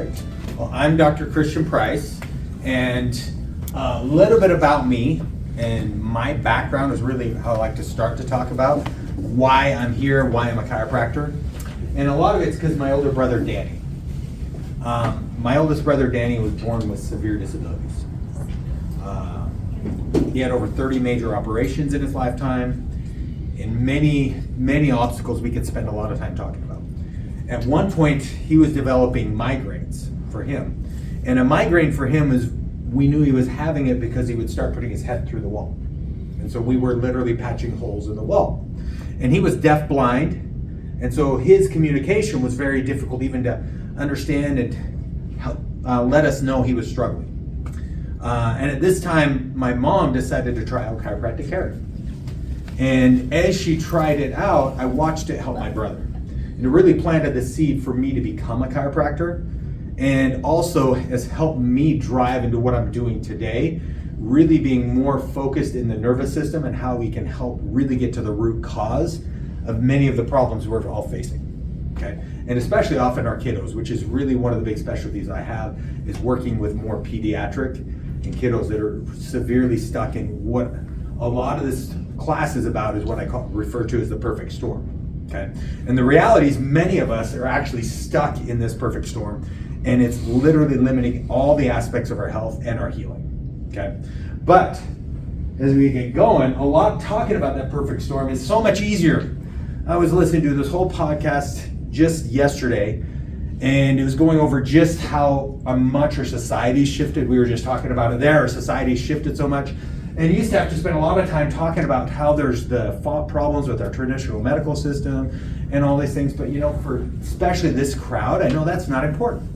Great. Well, I'm Dr. Christian Price, and a little bit about me and my background is really how I like to start to talk about why I'm here, why I'm a chiropractor. And a lot of it's because my older brother, Danny. My oldest brother, Danny, was born with severe disabilities. He had over 30 major operations in his lifetime, and many obstacles we could spend a lot of time talking about. At one point, he was developing migraines for him. And a migraine for him is, we knew he was having it because he would start putting his head through the wall. And so we were literally patching holes in the wall. And he was deaf-blind, and so his communication was very difficult even to understand and help, let us know he was struggling. And at this time, my mom decided to try out chiropractic Kerri. And as she tried it out, I watched it help my brother. And it really planted the seed for me to become a chiropractor, and also has helped me drive into what I'm doing today, really being more focused in the nervous system and how we can help really get to the root cause of many of the problems we're all facing, okay? And especially often our kiddos, which is really one of the big specialties I have, is working with more pediatric and kiddos that are severely stuck in what a lot of this class is about, is what I refer to as the perfect storm, okay? And the reality is many of us are actually stuck in this perfect storm, and it's literally limiting all the aspects of our health and our healing, okay? But as we get going, a lot talking about that perfect storm is so much easier. I was listening to this whole podcast just yesterday, and it was going over just how much our society shifted. We were just talking about it there. Our society shifted so much. And you used to have to spend a lot of time talking about how there's the problems with our traditional medical system and all these things. But you know, for especially this crowd, I know that's not important.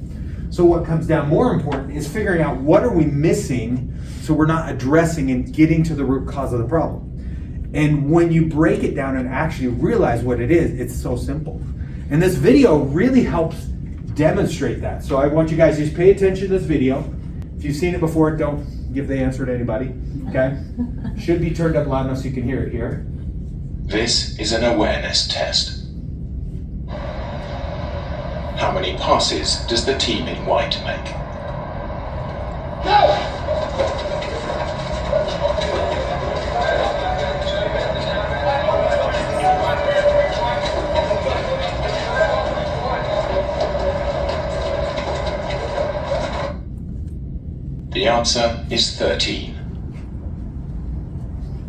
So what comes down more important is figuring out what are we missing so we're not addressing and getting to the root cause of the problem. And when you break it down and actually realize what it is, it's so simple. And this video really helps demonstrate that. So I want you guys to just pay attention to this video. If you've seen it before, don't give the answer to anybody, okay? Should be turned up loud enough so you can hear it here. This is an awareness test. How many passes does the team in white make? Go! The answer is 13.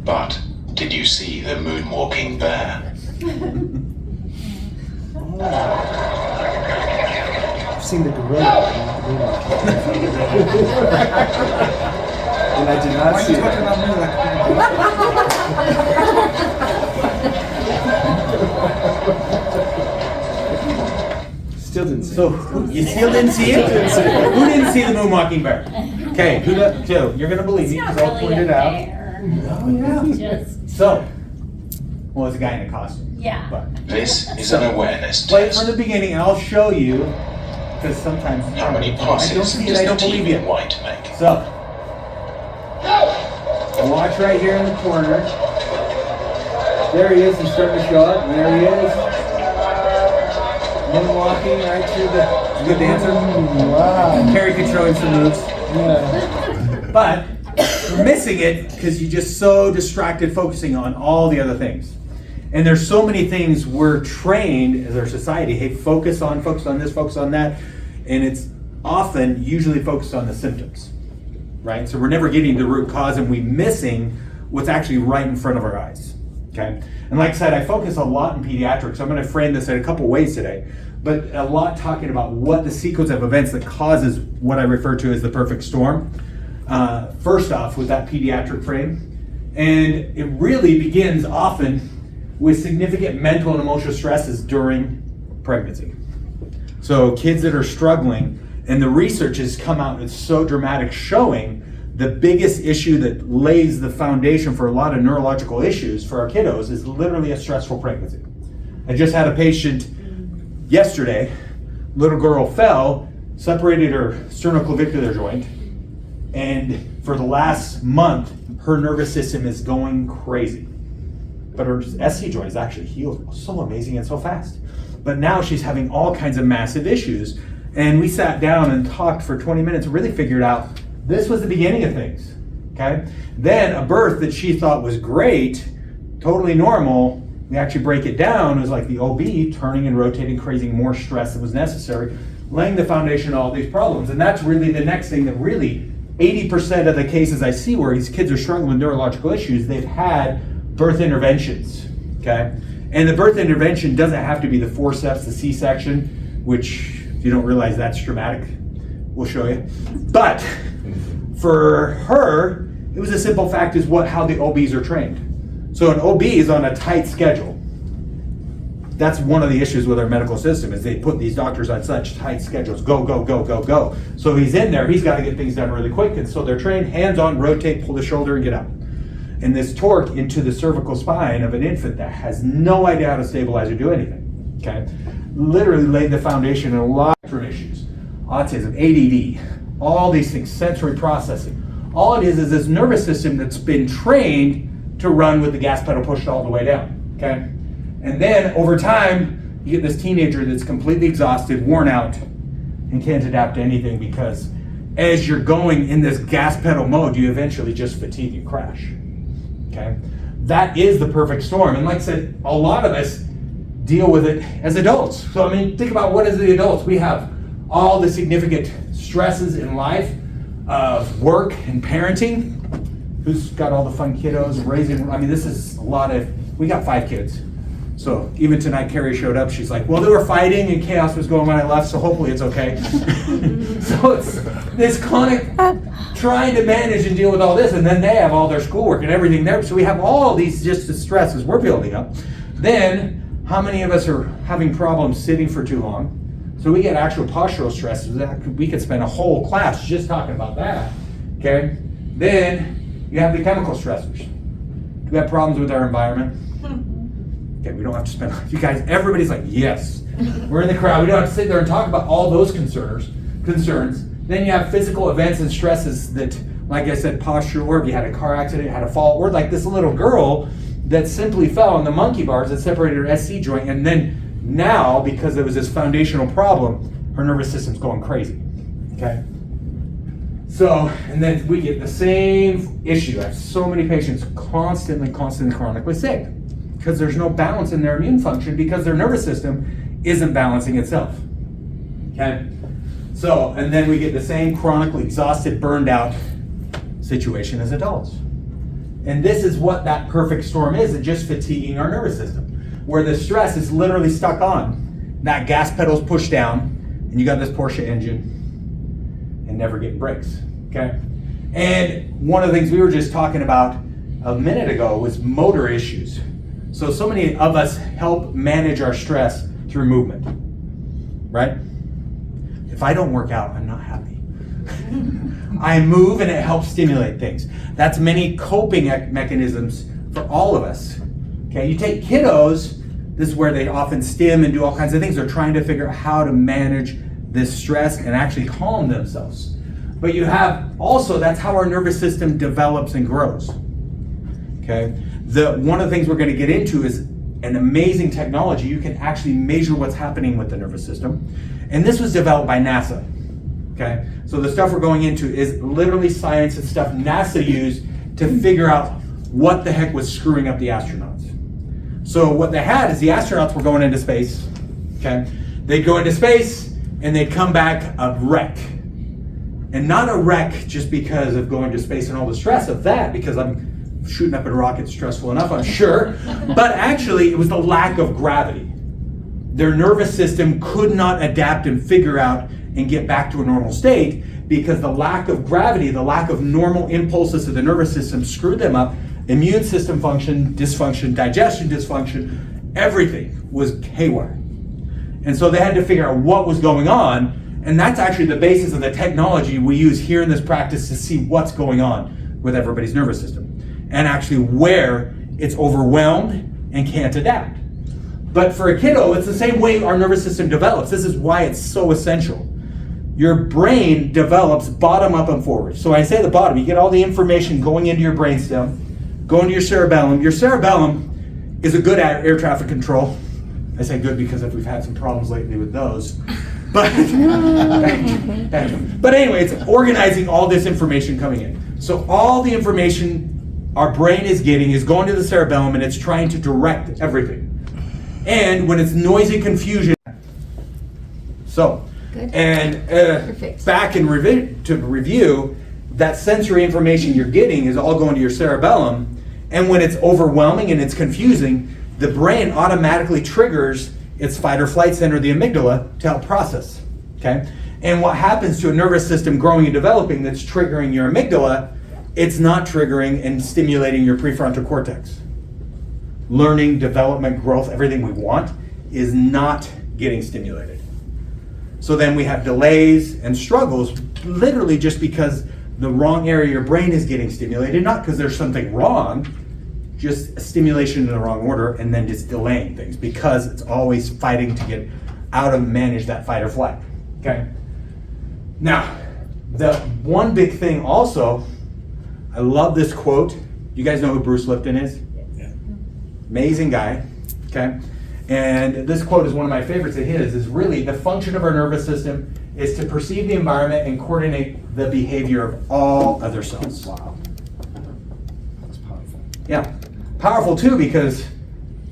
But did you see the moonwalking bear? I've seen the gorilla, not the moonwalking. And I did not see talking about me like Still didn't see So you still didn't see it? Who didn't see the moonwalking bear? Okay, who does? Joe, you're gonna believe me because I'll point it out. Oh, yeah. So, well, it's a guy in a costume. Yeah. But This is an awareness play it test. from the beginning, and I'll show you, because sometimes How many I don't passes see it, does I the don't team believe in you. white make? So, watch right here in the corner. There he is. He's starting to show up. There he is. Moonwalking right through the. Good dancer. Wow. Kerri could show him some moves. Yeah. But you're missing it because you're just so distracted focusing on all the other things. And there's so many things we're trained as our society, hey, focus on this, focus on that. And it's often usually focused on the symptoms, right? So we're never getting the root cause, and we're missing what's actually right in front of our eyes, okay? And like I said, I focus a lot in pediatrics. So I'm gonna frame this in a couple ways today, but a lot talking about what the sequence of events that causes what I refer to as the perfect storm. First off, with that pediatric frame. And it really begins often with significant mental and emotional stresses during pregnancy. So kids that are struggling, and the research has come out, it's so dramatic, showing the biggest issue that lays the foundation for a lot of neurological issues for our kiddos is literally a stressful pregnancy. I just had a patient yesterday, little girl fell, separated her sternoclavicular joint, and for the last month, her nervous system is going crazy. But her SC joint is actually healed so amazing and so fast. But now she's having all kinds of massive issues. And we sat down and talked for 20 minutes and really figured out this was the beginning of things, okay? Then a birth that she thought was great, totally normal, we actually break it down, it was like the OB turning and rotating, creating more stress than was necessary, laying the foundation of all these problems. And that's really the next thing that really 80% of the cases I see where these kids are struggling with neurological issues, they've had birth interventions, okay? And the birth intervention doesn't have to be the forceps, the C-section, which if you don't realize that's dramatic, we'll show you. But for her, it was a simple fact is how the OBs are trained. So an OB is on a tight schedule. That's one of the issues with our medical system is they put these doctors on such tight schedules. Go, go, go, go, go. So he's in there, he's got to get things done really quick. And so they're trained hands-on, rotate, pull the shoulder and get out. And this torque into the cervical spine of an infant that has no idea how to stabilize or do anything, okay? Literally laid the foundation in a lot of different issues. Autism, ADD, all these things, sensory processing. All it is this nervous system that's been trained to run with the gas pedal pushed all the way down, okay? And then over time, you get this teenager that's completely exhausted, worn out, and can't adapt to anything because as you're going in this gas pedal mode, you eventually just fatigue and crash, okay? That is the perfect storm. And like I said, a lot of us deal with it as adults. So I mean, think about what is the adults. We have all the significant stresses in life of work and parenting. Who's got all the fun kiddos, raising, I mean, this is a lot of, we got 5 kids. So even tonight, Kerri showed up. She's like, well, they were fighting and chaos was going when I left, so hopefully it's okay. So it's this chronic trying to manage and deal with all this, and then they have all their schoolwork and everything there. So we have all these just the stresses we're building up. Then, how many of us are having problems sitting for too long? So we get actual postural stresses. We could spend a whole class just talking about that, okay? Then you have the chemical stressors. Do we have problems with our environment? Okay, we don't have to spend, you guys, everybody's like, yes. We're in the crowd, we don't have to sit there and talk about all those concerns. Then you have physical events and stresses that, like I said, posture, or if you had a car accident, had a fall, or like this little girl that simply fell on the monkey bars that separated her SC joint, and then now, because there was this foundational problem, her nervous system's going crazy, okay? So, and then we get the same issue. I have so many patients constantly chronically sick because there's no balance in their immune function because their nervous system isn't balancing itself, okay? So, and then we get the same chronically exhausted, burned out situation as adults. And this is what that perfect storm is, it's just fatiguing our nervous system, where the stress is literally stuck on. That gas pedal's pushed down, and you got this Porsche engine, and never getting brakes, okay? And one of the things we were just talking about a minute ago was motor issues. So many of us help manage our stress through movement, right? If I don't work out, I'm not happy. I move and it helps stimulate things. That's many coping mechanisms for all of us. Okay, you take kiddos, this is where they often stim and do all kinds of things. They're trying to figure out how to manage this stress and actually calm themselves. But you have also, that's how our nervous system develops and grows. Okay, one of the things we're going to get into is an amazing technology. You can actually measure what's happening with the nervous system. And this was developed by NASA. Okay, so the stuff we're going into is literally science and stuff NASA used to figure out what the heck was screwing up the astronauts. So what they had is the astronauts were going into space, okay? They'd go into space and they'd come back a wreck. And not a wreck just because of going to space and all the stress of that, because I'm shooting up in a rocket stressful enough, I'm sure. But actually it was the lack of gravity. Their nervous system could not adapt and figure out and get back to a normal state because the lack of gravity, the lack of normal impulses of the nervous system screwed them up. Immune system function, dysfunction, digestion dysfunction, everything was haywire. And so they had to figure out what was going on, and that's actually the basis of the technology we use here in this practice to see what's going on with everybody's nervous system, and actually where it's overwhelmed and can't adapt. But for a kiddo, it's the same way our nervous system develops. This is why it's so essential. Your brain develops bottom up and forward. So I say the bottom, you get all the information going into your brainstem, going to your cerebellum. Your cerebellum is a good air traffic control. I say good because if we've had some problems lately with those. But anyway, it's organizing all this information coming in. So all the information our brain is getting is going to the cerebellum, and it's trying to direct everything. And when it's noisy confusion, so, Good. and Perfect. back in review, that sensory information you're getting is all going to your cerebellum, and when it's overwhelming and it's confusing, the brain automatically triggers its fight or flight center, the amygdala, to help process, okay? And what happens to a nervous system growing and developing that's triggering your amygdala, it's not triggering and stimulating your prefrontal cortex. Learning, development, growth, everything we want is not getting stimulated. So then we have delays and struggles, literally just because the wrong area of your brain is getting stimulated, not because there's something wrong, just a stimulation in the wrong order, and then just delaying things because it's always fighting to get out of manage that fight or flight, okay? Now, the one big thing also, I love this quote. You guys know who Bruce Lipton is? Yeah. Amazing guy, okay? And this quote is one of my favorites of his, is really the function of our nervous system is to perceive the environment and coordinate the behavior of all other cells. Wow. That's powerful. Yeah, powerful too, because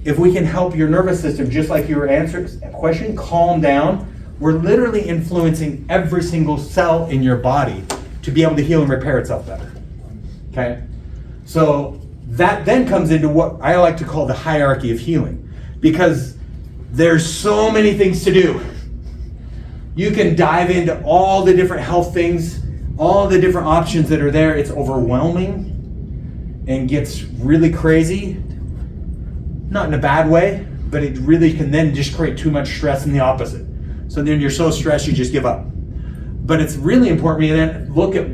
if we can help your nervous system, just like you were answering a question, calm down, we're literally influencing every single cell in your body to be able to heal and repair itself better, okay? So that then comes into what I like to call the hierarchy of healing, because there's so many things to do. You can dive into all the different health things, all the different options that are there. It's overwhelming and gets really crazy, not in a bad way, but it really can then just create too much stress in the opposite. So then you're so stressed you just give up. But it's really important to then look at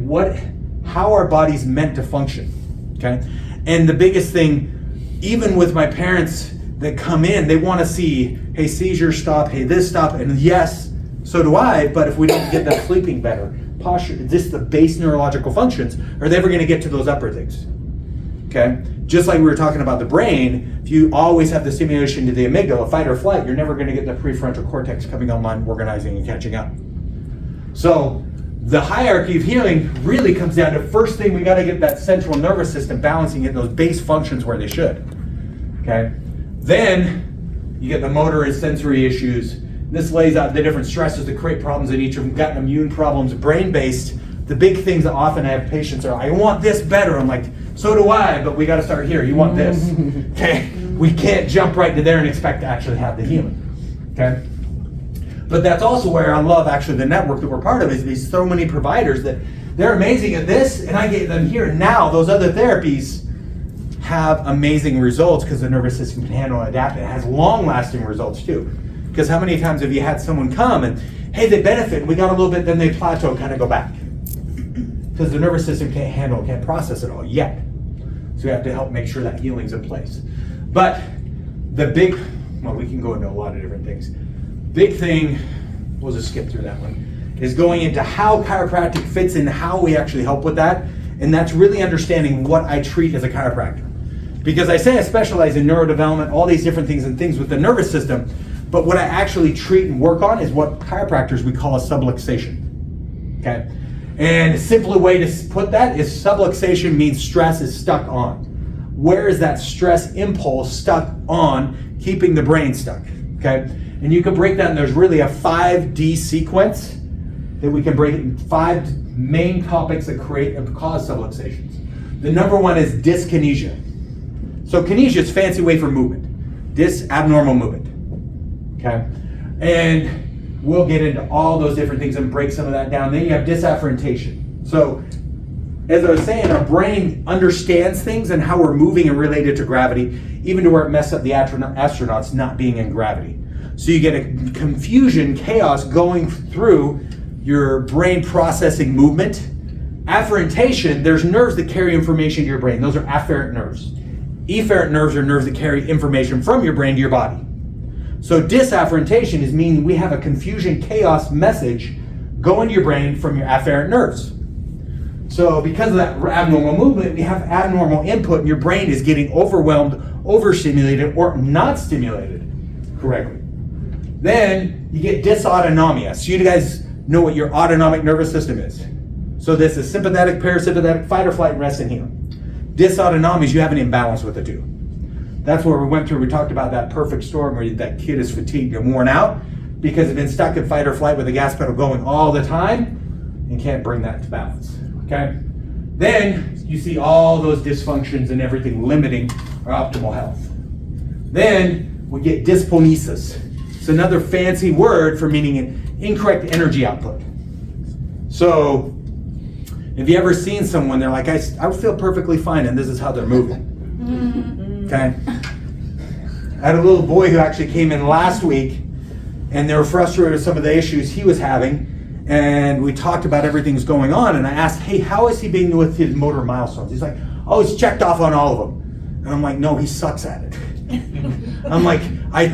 how our body's meant to function, okay? And the biggest thing, even with my parents that come in, they want to see, hey, seizures stop, hey, this stop, and yes, so do I, but if we don't get them sleeping better, posture, just the base neurological functions, are they ever going to get to those upper things? Okay? Just like we were talking about the brain, if you always have the stimulation to the amygdala, fight or flight, you're never going to get the prefrontal cortex coming online, organizing and catching up. So the hierarchy of healing really comes down to, first thing, we got to get that central nervous system balancing in those base functions where they should. Okay? Then you get the motor and sensory issues. This lays out the different stresses that create problems in each of them. Gut and immune problems, brain-based. The big things that often I have patients are, I want this better. I'm like, so do I, but we got to start here. You want this. Okay? We can't jump right to there and expect to actually have the healing. Okay? But that's also where I love actually the network that we're part of, is these so many providers that they're amazing at this, and I get them here. Now those other therapies have amazing results because the nervous system can handle and adapt. It has long-lasting results too. Because how many times have you had someone come and, hey, they benefit, we got a little bit, then they plateau, kind of go back. Because the nervous system can't process it all yet. So we have to help make sure that healing's in place. But the big, well, we can go into a lot of different things. Big thing, we'll just skip through that one, is going into how chiropractic fits in, how we actually help with that. And that's really understanding what I treat as a chiropractor. Because I say I specialize in neurodevelopment, all these different things and things with the nervous system, but what I actually treat and work on is what chiropractors we call a subluxation, okay? And a simpler way to put that is subluxation means stress is stuck on. Where is that stress impulse stuck on, keeping the brain stuck, okay? And you can break that, and there's really a 5D sequence that we can break it in 5 main topics that create and cause subluxations. The number one is dyskinesia. So kinesia is a fancy way for movement. Abnormal movement, okay? And we'll get into all those different things and break some of that down. Then you have disafferentation. So as I was saying, our brain understands things and how we're moving and related to gravity, even to where it messed up the astronauts not being in gravity. So you get a confusion, chaos going through your brain processing movement. Afferentation, there's nerves that carry information to your brain. Those are afferent nerves. Efferent nerves are nerves that carry information from your brain to your body. So disafferentation is meaning we have a confusion, chaos message going to your brain from your afferent nerves. So because of that abnormal movement, we have abnormal input, and your brain is getting overwhelmed, overstimulated, or not stimulated correctly. Then you get dysautonomia. So you guys know what your autonomic nervous system is. So this is sympathetic, parasympathetic, fight or flight, and rest and heal. Dysautonomia is you have an imbalance with the two. That's what we went through. We talked about that perfect storm where that kid is fatigued and worn out because they've been stuck in fight or flight with the gas pedal going all the time and can't bring that to balance. Okay? Then you see all those dysfunctions and everything limiting our optimal health. Then we get dysponesis. It's another fancy word for meaning an incorrect energy output. So, have you ever seen someone, they're like, I feel perfectly fine, and this is how they're moving. Okay? I had a little boy who actually came in last week, and they were frustrated with some of the issues he was having, and we talked about everything's going on, and I asked, hey, how is he being with his motor milestones? He's like, oh, he's checked off on all of them. And I'm like, no, he sucks at it. I'm like, I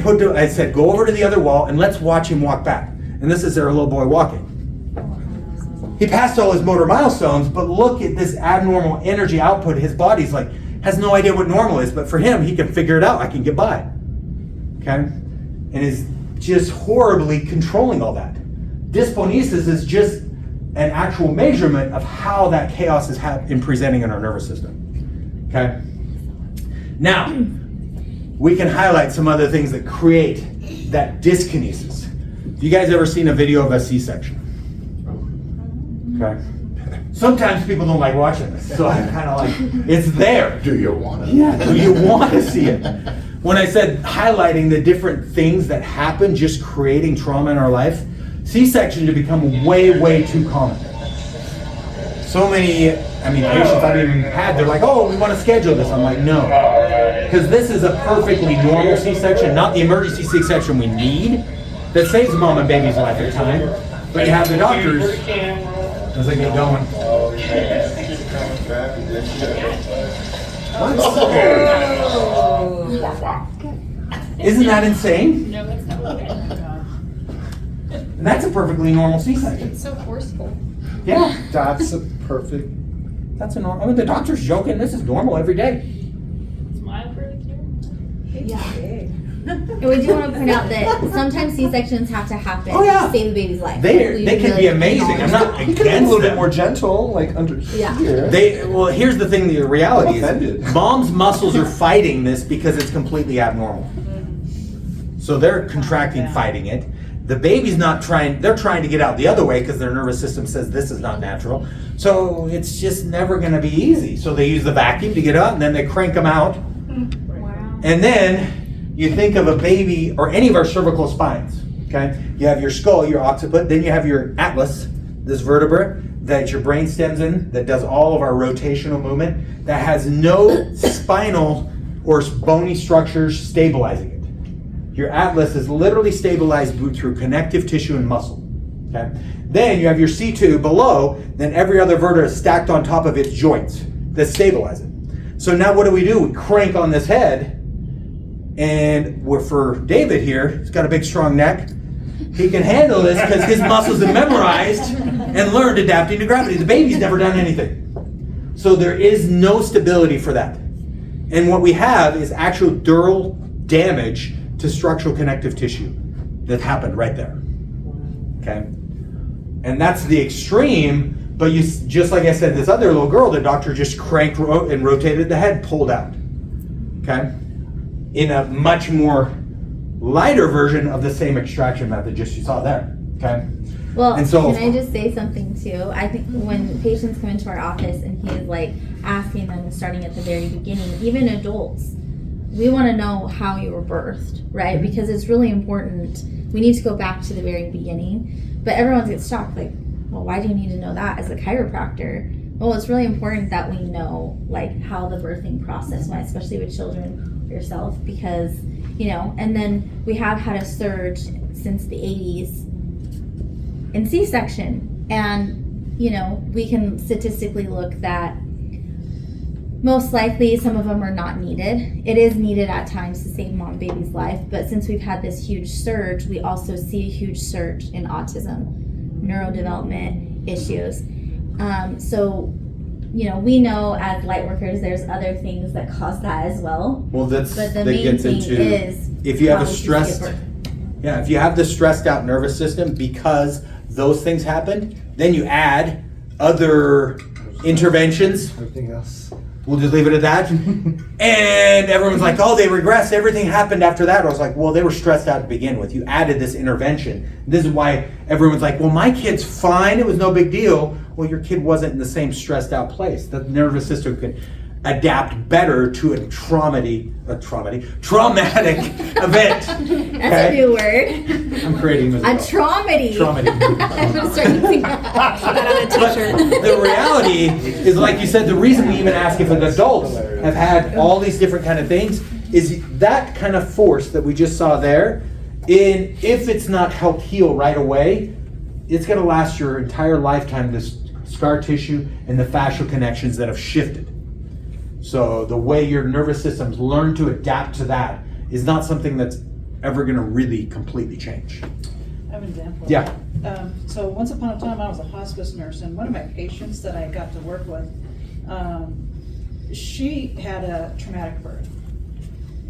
said, go over to the other wall, and let's watch him walk back. And this is their little boy walking. He passed all his motor milestones, but look at this abnormal energy output. His body's like, has no idea what normal is, but for him, he can figure it out. I can get by. Okay? And is just horribly controlling all that. Dysponesis is just an actual measurement of how that chaos is presenting in our nervous system. Okay? Now, we can highlight some other things that create that dyskinesis. Have you guys ever seen a video of a C-section? Okay. Sometimes people don't like watching this, so I'm kind of like, it's there. Do you want to? Yeah, do you want to see it? When I said highlighting the different things that happen, just creating trauma in our life, C-sections have become way, way too common. So many, patients I've even had, they're like, oh, we want to schedule this. I'm like, no. Because this is a perfectly normal C-section, not the emergency C-section we need, that saves mom and baby's life at a time. But you have the doctors, as they get going. Isn't that insane? No, it's not. And that's a perfectly normal C-section. It's so forceful. Yeah, That's a perfect. that's a normal. The doctor's joking. This is normal every day. Smile for the cute. Yeah. And we do want to point out that sometimes C-sections have to happen Oh, yeah. to save the baby's life. They can be amazing. I'm not You could be a against little bit them. more gentle, like under Yeah. here. Well, here's the thing. The reality is, Offended. mom's muscles are fighting this because it's completely abnormal. So they're contracting, fighting it. The baby's not trying. They're trying to get out the other way because their nervous system says this is not natural. So it's just never going to be easy. So they use the vacuum to get out, and then they crank them out. Wow. And then you think of a baby or any of our cervical spines. Okay, you have your skull, your occiput. Then you have your atlas, this vertebra that your brain stems in, that does all of our rotational movement, that has no spinal or bony structures stabilizing it. Your atlas is literally stabilized through connective tissue and muscle. Okay? Then you have your C2 below, then every other vertebra is stacked on top of its joints that stabilize it. So now what do? We crank on this head, and for David here, he's got a big strong neck. He can handle this because his muscles have memorized and learned adapting to gravity. The baby's never done anything. So there is no stability for that. And what we have is actual dural damage to structural connective tissue that happened right there. Okay? And that's the extreme, but you, just like I said, this other little girl, the doctor just cranked and rotated the head, pulled out. Okay? In a much more lighter version of the same extraction method just you saw there. Okay? Well, And so- can I just say something too? I think when patients come into our office and he's like asking them, starting at the very beginning, even adults, we want to know how you were birthed, right? Because it's really important. We need to go back to the very beginning. But everyone gets shocked, like, well, why do you need to know that as a chiropractor? Well, it's really important that we know, like, how the birthing process went, especially with children yourself, because, and then we have had a surge since the 80s in C-section. And, we can statistically look that most likely some of them are not needed. It is needed at times to save mom and baby's life, but since we've had this huge surge, we also see a huge surge in autism, neurodevelopment issues. So, we know as light workers, there's other things that cause that as well. Well, But the that main gets thing into is if you have how a we can stressed give birth. Yeah, if you have this stressed out nervous system because those things happened, then you add other interventions. Everything else. We'll just leave it at that. And everyone's like, oh, they regressed. Everything happened after that. I was like, well, they were stressed out to begin with. You added this intervention. This is why everyone's like, well, my kid's fine. It was no big deal. Well, your kid wasn't in the same stressed out place. The nervous system could adapt better to a traumatic event. That's a new word. I'm creating this. A traumedy. I'm gonna start using that. But the reality is, like you said, the reason we even ask if adults have had all these different kind of things is that kind of force that we just saw there. If it's not helped heal right away, it's going to last your entire lifetime. This scar tissue and the fascial connections that have shifted. So the way your nervous systems learn to adapt to that is not something that's ever going to really completely change. I have an example. Yeah. So once upon a time, I was a hospice nurse, and one of my patients that I got to work with, she had a traumatic birth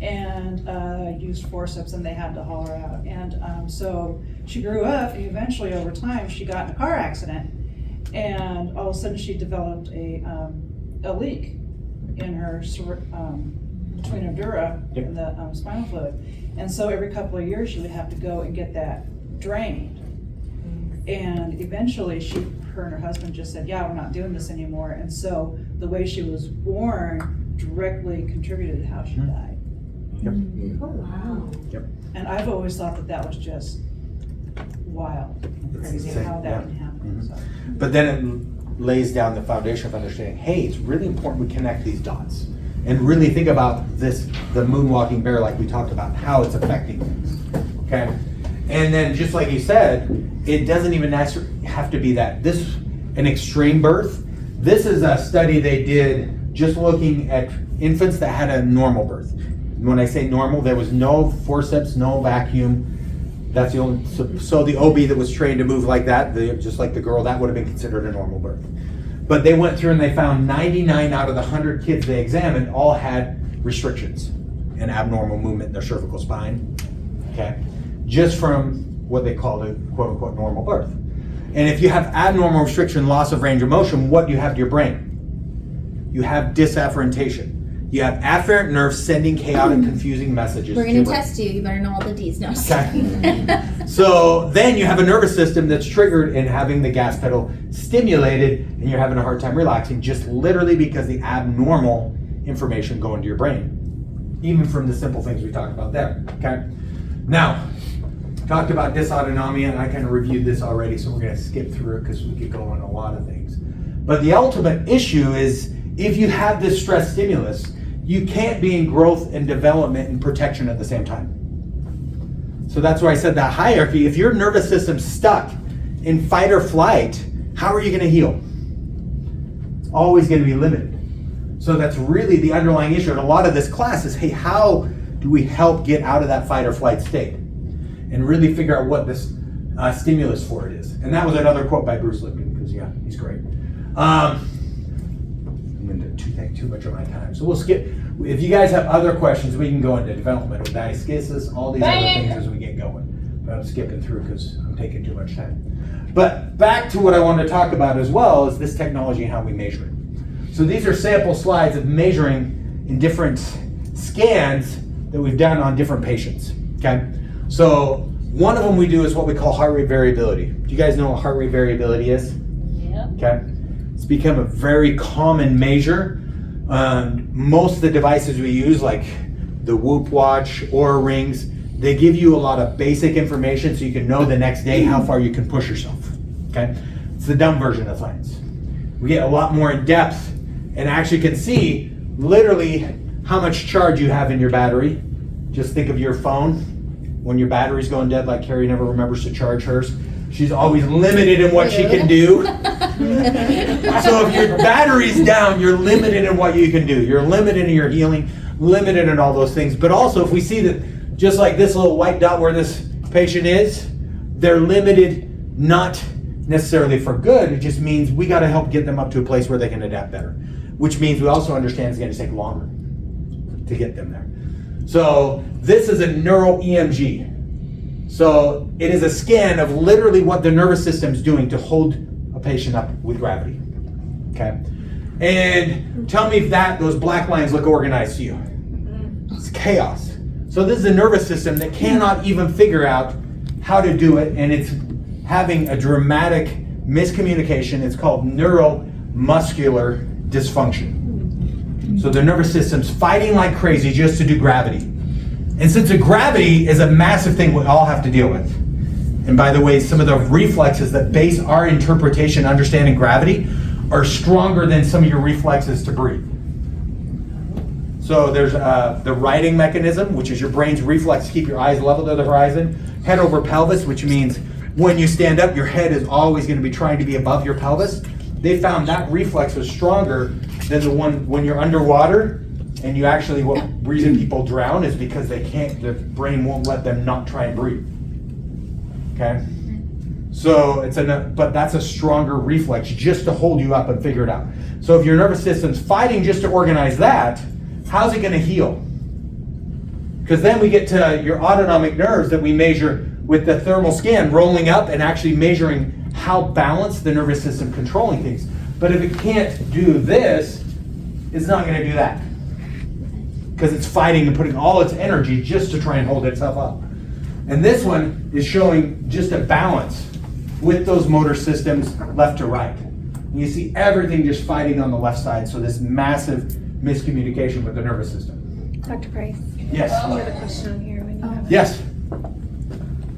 and used forceps, and they had to haul her out. And so she grew up, and eventually over time, she got in a car accident, and all of a sudden she developed a leak in her between her dura and the spinal fluid. And so every couple of years she would have to go and get that drained. And eventually her and her husband just said, yeah, we're not doing this anymore. And so the way she was born directly contributed to how she died. Yep. Oh, wow. Yep. And I've always thought that that was just wild and crazy insane, how that can happen. So. But then it lays down the foundation of understanding, hey, it's really important we connect these dots and really think about this, the moonwalking bear like we talked about, how it's affecting things, okay? And then just like you said, it doesn't even have to be that. This, an extreme birth, this is a study they did just looking at infants that had a normal birth. When I say normal, there was no forceps, no vacuum. That's the only, so the OB that was trained to move like that, just like the girl, that would have been considered a normal birth. But they went through and they found 99 out of the 100 kids they examined all had restrictions and abnormal movement in their cervical spine, okay? Just from what they call a quote unquote normal birth. And if you have abnormal restriction, loss of range of motion, what do you have to your brain? You have disafferentation. You have afferent nerves sending chaotic, confusing messages. We're going to test you. You better know all the D's. No. Okay. So then you have a nervous system that's triggered in having the gas pedal stimulated, and you're having a hard time relaxing just literally because the abnormal information going to your brain, even from the simple things we talked about there. Okay. Now, talked about dysautonomia, and I kind of reviewed this already, so we're going to skip through it because we could go on a lot of things. But the ultimate issue is if you have this stress stimulus, you can't be in growth and development and protection at the same time. So that's why I said that hierarchy. If your nervous system's stuck in fight or flight, how are you going to heal? It's always going to be limited. So that's really the underlying issue. And a lot of this class is, hey, how do we help get out of that fight or flight state? And really figure out what this stimulus for it is. And that was another quote by Bruce Lipton, because yeah, he's great. I'm going to take too much of my time. So we'll skip. If you guys have other questions, we can go into developmental diaschisis, all these other things as we get going. But I'm skipping through because I'm taking too much time. But back to what I wanted to talk about as well is this technology and how we measure it. So these are sample slides of measuring in different scans that we've done on different patients, okay? So one of them we do is what we call heart rate variability. Do you guys know what heart rate variability is? Yeah. Okay. It's become a very common measure. Most of the devices we use, like the Whoop watch, Oura rings, they give you a lot of basic information so you can know the next day how far you can push yourself. Okay. It's the dumb version of science. We get a lot more in depth and actually can see literally how much charge you have in your battery. Just think of your phone. When your battery's going dead, like Kerri never remembers to charge hers, she's always limited in what she can do. So if your battery's down, you're limited in what you can do. You're limited in your healing, limited in all those things. But also if we see that, just like this little white dot where this patient is, they're limited not necessarily for good. It just means we got to help get them up to a place where they can adapt better. Which means we also understand it's going to take longer to get them there. So this is a neural EMG. So it is a scan of literally what the nervous system is doing to hold a patient up with gravity. Okay? And tell me if those black lines look organized to you. It's chaos. So this is a nervous system that cannot even figure out how to do it, and it's having a dramatic miscommunication. It's called neuromuscular dysfunction. So the nervous system's fighting like crazy just to do gravity. And since the gravity is a massive thing we all have to deal with, and by the way, some of the reflexes that base our interpretation, understanding gravity, are stronger than some of your reflexes to breathe. So there's the righting mechanism, which is your brain's reflex to keep your eyes level to the horizon. Head over pelvis, which means when you stand up, your head is always going to be trying to be above your pelvis. They found that reflex was stronger than the one when you're underwater, and you actually, what reason people drown is because they can't, the brain won't let them not try and breathe. Okay? So but that's a stronger reflex just to hold you up and figure it out. So if your nervous system's fighting just to organize that, how's it going to heal? Because then we get to your autonomic nerves that we measure with the thermal scan, rolling up and actually measuring how balanced the nervous system controlling things. But if it can't do this, it's not going to do that. Because it's fighting and putting all its energy just to try and hold itself up. And this one is showing just a balance with those motor systems left to right. And you see everything just fighting on the left side, so this massive miscommunication with the nervous system. Dr. Price? Yes. We have a question on here. When you have it. Yes.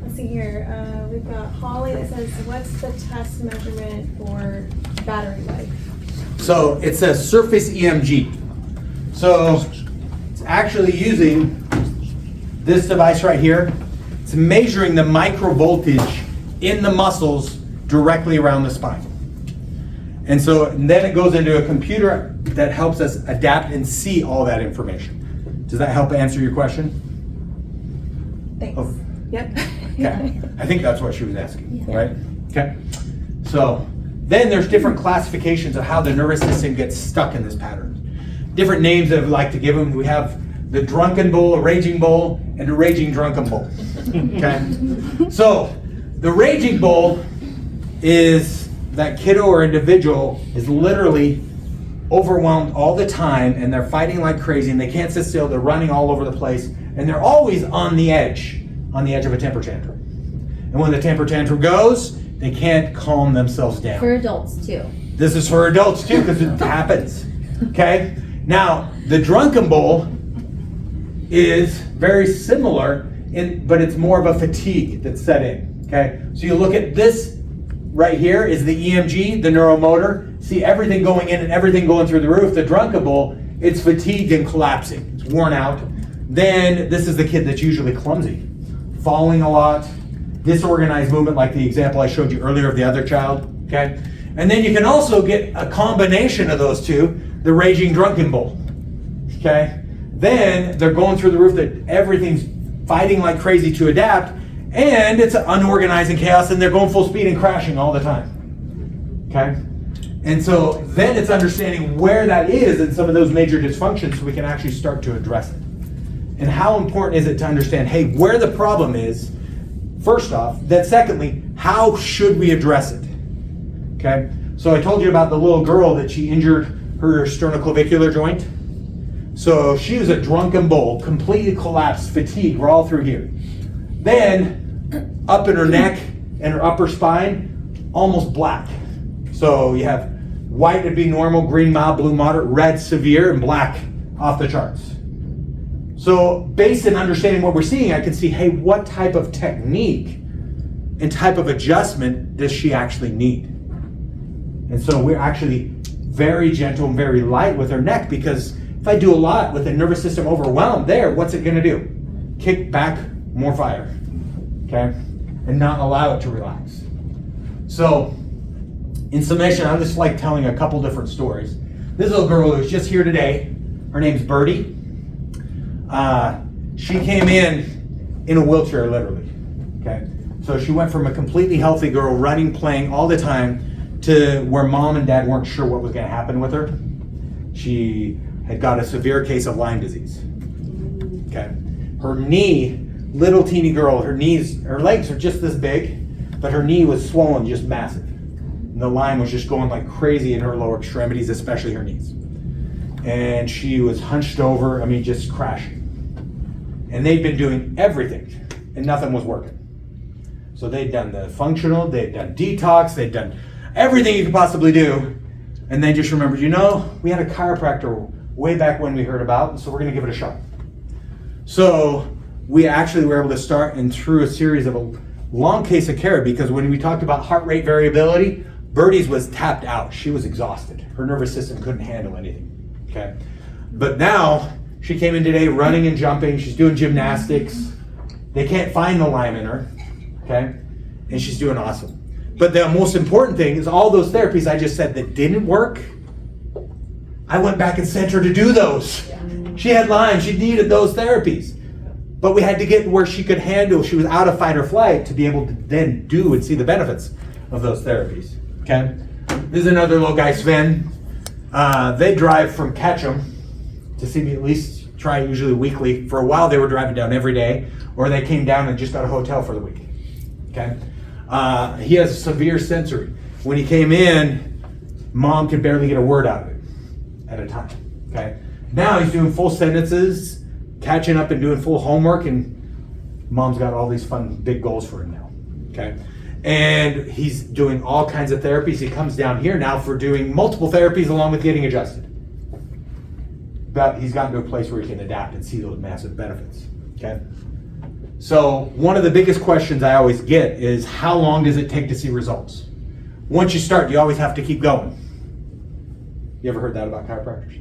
Let's see here. We've got Holly that says, what's the test measurement for battery life? So it's a surface EMG. So it's actually using this device right here. It's measuring the microvoltage in the muscles directly around the spine. And then it goes into a computer that helps us adapt and see all that information. Does that help answer your question? Thanks. Oh. Yep. Okay. I think that's what she was asking, right? Okay. So then there's different classifications of how the nervous system gets stuck in this pattern. Different names that we like to give them. We have the drunken bull, a raging bull, and a raging drunken bull. Okay. So the raging bull is that kiddo or individual is literally overwhelmed all the time, and they're fighting like crazy, and they can't sit still. They're running all over the place, and they're always on the edge of a temper tantrum. And when the temper tantrum goes, they can't calm themselves down. For adults too. This is for adults too, because it happens. Okay? Now, the drunken bull is very similar, but it's more of a fatigue that's set in. Okay? So you look at this right here is the EMG, the neuromotor. See everything going in and everything going through the roof. The drunken bull, it's fatigued and collapsing. It's worn out. Then this is the kid that's usually clumsy, falling a lot, disorganized movement like the example I showed you earlier of the other child. Okay? And then you can also get a combination of those two, the raging drunken bull. Okay? Then they're going through the roof that everything's fighting like crazy to adapt, and it's unorganized and chaos, and they're going full speed and crashing all the time. Okay? And so then it's understanding where that is in some of those major dysfunctions so we can actually start to address it. And how important is it to understand, hey, where the problem is, first off, then secondly, how should we address it? Okay? So I told you about the little girl that she injured her sternoclavicular joint. So she was a drunken bull, completely collapsed, fatigue, we're all through here. Then up in her neck and her upper spine, almost black. So you have white would be normal, green mild, blue moderate, red severe, and black off the charts. So based on understanding what we're seeing, I can see, hey, what type of technique and type of adjustment does she actually need? And so we're actually very gentle and very light with her neck, because if I do a lot with the nervous system overwhelmed there, what's it going to do? Kick back more fire, okay? And not allow it to relax. So in summation, I just like telling a couple different stories. This little girl who's just here today, her name's Birdie. She came in a wheelchair, literally, okay? So she went from a completely healthy girl running, playing all the time to where mom and dad weren't sure what was going to happen with her. She had got a severe case of Lyme disease, okay? Her knee little teeny girl, her legs are just this big, but her knee was swollen just massive. And the line was just going like crazy in her lower extremities, especially her knees. And she was hunched over, just crashing. And they'd been doing everything, and nothing was working. So they'd done the functional, they'd done detox, they'd done everything you could possibly do. And they just remembered, we had a chiropractor way back when we heard about, so we're gonna give it a shot. So we actually were able to start and through a series of a long case of Kerri, because when we talked about heart rate variability, Birdie's was tapped out. She was exhausted. Her nervous system couldn't handle anything, okay? But now, she came in today running and jumping. She's doing gymnastics. They can't find the Lyme in her, okay? And she's doing awesome. But the most important thing is all those therapies I just said that didn't work, I went back and sent her to do those. She had Lyme, she needed those therapies. But we had to get where she could handle, she was out of fight or flight to be able to then do and see the benefits of those therapies, okay? This is another little guy, Sven. They drive from Ketchum to see me, at least try usually weekly. For a while they were driving down every day, or they came down and just got a hotel for the week, okay? He has a severe sensory. When he came in, mom could barely get a word out of it at a time, okay? Now he's doing full sentences, catching up and doing full homework, and mom's got all these fun big goals for him now, okay? And he's doing all kinds of therapies. He comes down here now for doing multiple therapies along with getting adjusted. But he's gotten to a place where he can adapt and see those massive benefits, okay? So one of the biggest questions I always get is, how long does it take to see results? Once you start, you always have to keep going. You ever heard that about chiropractors?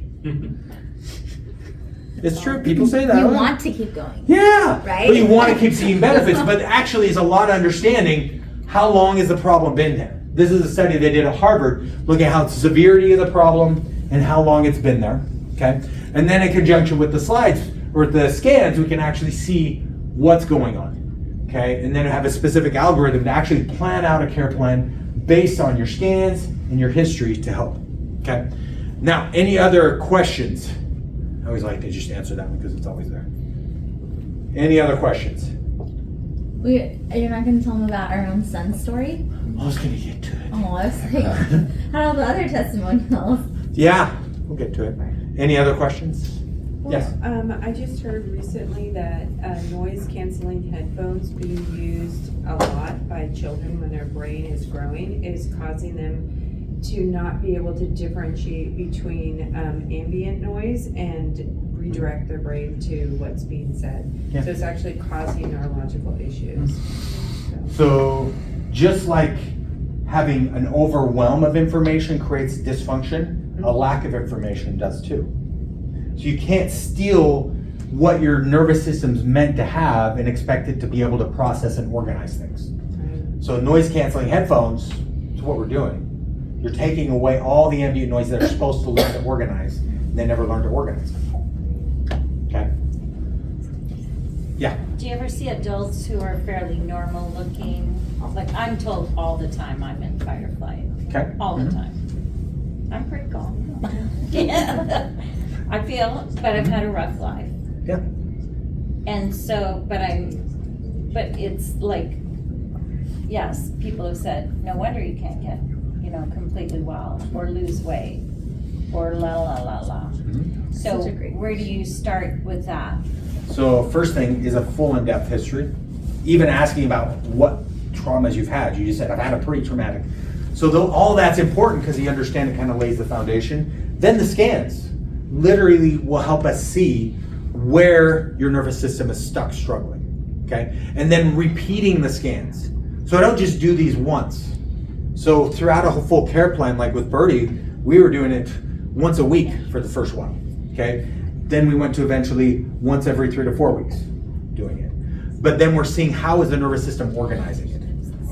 It's true, people say that. You right? want to keep going. Yeah, right? But you want to keep seeing benefits, but actually it's a lot of understanding how long has the problem been there. This is a study they did at Harvard looking at how the severity of the problem and how long it's been there, okay? And then in conjunction with the slides or the scans, we can actually see what's going on, okay? And then have a specific algorithm to actually plan out a care plan based on your scans and your history to help, okay? Now, any other questions? I always like to just answer that one because it's always there. Any other questions? You're not going to tell them about our own son's story? I was going to get to it. Oh, I was like, how about the other testimonials? Yeah, we'll get to it. Any other questions? Yes. I just heard recently that noise canceling headphones being used a lot by children when their brain is growing is causing them to not be able to differentiate between ambient noise and redirect their brain to what's being said. Yeah. So it's actually causing neurological issues. So just like having an overwhelm of information creates dysfunction, a lack of information does too. So you can't steal what your nervous system's meant to have and expect it to be able to process and organize things. Right. So noise canceling headphones is what we're doing. You're taking away all the ambient noise that are supposed to learn to organize, and they never learn to organize. Okay? Yeah. Do you ever see adults who are fairly normal looking? Like, I'm told all the time I'm in fight or flight. Okay. All the time. I'm pretty calm. Yeah. I feel, but I've had a rough life. Yeah. And so, but it's like, yes, people have said, no wonder you can't get, completely well or lose weight or la la la la. Mm-hmm. So where do you start with that? So first thing is a full in-depth history. Even asking about what traumas you've had. You just said, I've had a pretty traumatic. So all that's important because you understand it kind of lays the foundation. Then the scans literally will help us see where your nervous system is stuck struggling, okay? And then repeating the scans. So I don't just do these once. So throughout a full care plan, like with Birdie, we were doing it once a week for the first while, okay? Then we went to eventually once every 3 to 4 weeks doing it. But then we're seeing how is the nervous system organizing it?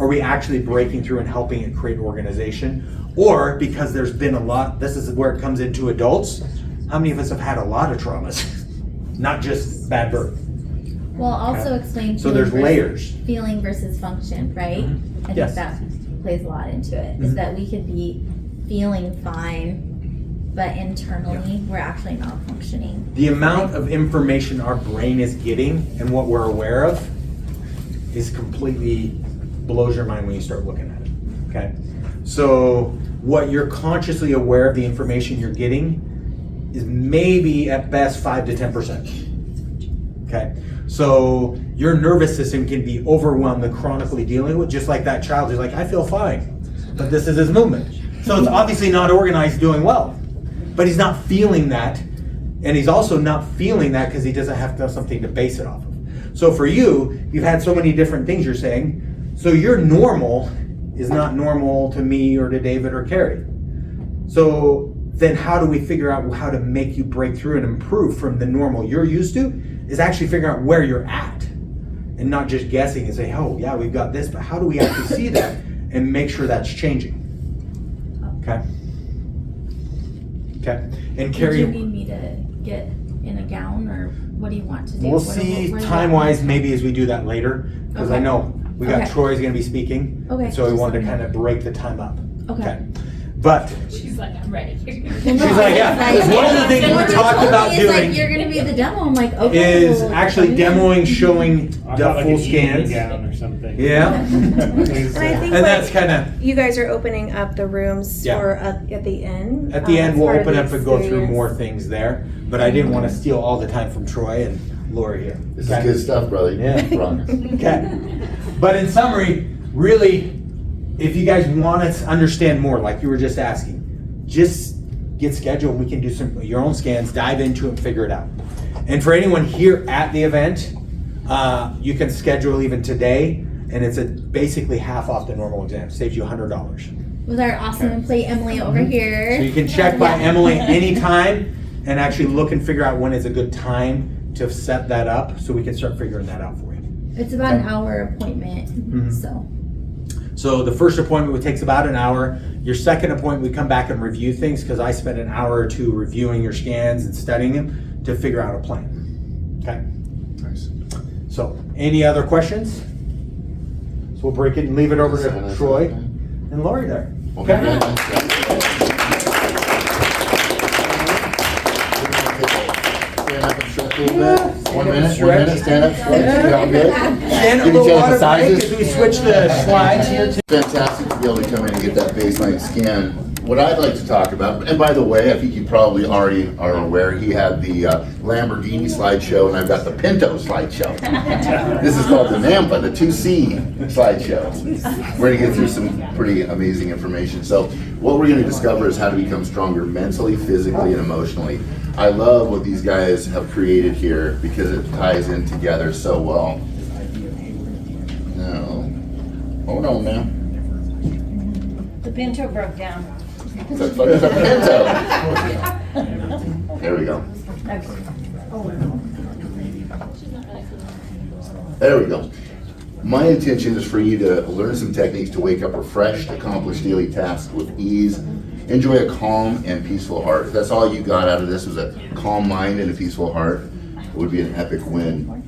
Are we actually breaking through and helping it create organization? Or because there's been a lot, this is where it comes into adults, how many of us have had a lot of traumas? Not just bad birth. Well, also explain So there's layers. Feeling versus function, right? I think Yes. that plays a lot into it. Is that we could be feeling fine but internally we're actually not functioning. The amount of information our brain is getting and what we're aware of is completely blows your mind when you start looking at it. Okay? So what you're consciously aware of the information you're getting is maybe at best 5 to 10%. Okay? So your nervous system can be overwhelmed and chronically dealing with, just like that child who's like, I feel fine, but this is his movement. So it's obviously not organized, doing well. But he's not feeling that, and he's also not feeling that because he doesn't have something to base it off of. So for you, you've had so many different things you're saying, so your normal is not normal to me or to David or Kerri. So then how do we figure out how to make you break through and improve from the normal you're used to, is actually figuring out where you're at and not just guessing and say, oh yeah, we've got this, but how do we actually see that and make sure that's changing? Okay. Okay. And Do you Kerri, need me to get in a gown, or what do you want to do? we'll see What do you time-wise want? maybe as we do that later, because I Okay. know we got Okay. Troy's gonna be speaking. Okay, So we just wanted let to me kind of know. break the time up. Okay. But She's like, I'm ready. she's like, yeah, because one of the things we talked about It's like, doing you're gonna be the demo. I'm like, okay. is well, actually come in. demoing, showing I the thought like full an evening scans. gown or something. Yeah. And I think And like, that's kind of, you guys are opening up the rooms Yeah. for at the end. at the end, as we'll part of open the up and go through experience. more things there. But I didn't want to steal all the time from Troy and Lori here. This Okay? is good stuff, brother. Yeah. Promise. Okay. But in summary, really, if you guys want to understand more, like you were just asking, just get scheduled. We can do your own scans, dive into it, and figure it out. And for anyone here at the event, you can schedule even today, and it's basically half off the normal exam. Saves you $100. With our awesome Okay. employee Emily over here. So you can check by Yeah. Emily anytime and actually look and figure out when is a good time to set that up, so we can start figuring that out for you. It's about an Okay. hour appointment, Mhm. so. So the first appointment takes about an hour. Your second appointment, we come back and review things, because I spent an hour or two reviewing your scans and studying them to figure out a plan. Okay? Nice. So, any other questions? So we'll break it and leave it over to Troy and Lori there. Okay. Okay? Stand up and stretch a little bit. One Stand up, minute, stretch. stand up, stretch. You all good? And a Give little each other water the break sizes. as we switch the slides here. Fantastic to be able to come in and get that baseline scan. What I'd like to talk about, and by the way, I think you probably already are aware, he had the Lamborghini slideshow, and I've got the Pinto slideshow. This is called the Nampa, the 2C slideshow. We're gonna get through some pretty amazing information. So what we're gonna discover is how to become stronger mentally, physically, and emotionally. I love what these guys have created here because it ties in together so well. Now, hold on now. The Pinto broke down. It's a Pinto. There we go. There we go. My intention is for you to learn some techniques to wake up refreshed, accomplish daily tasks with ease, enjoy a calm and peaceful heart. If that's all you got out of this was a calm mind and a peaceful heart, it would be an epic win.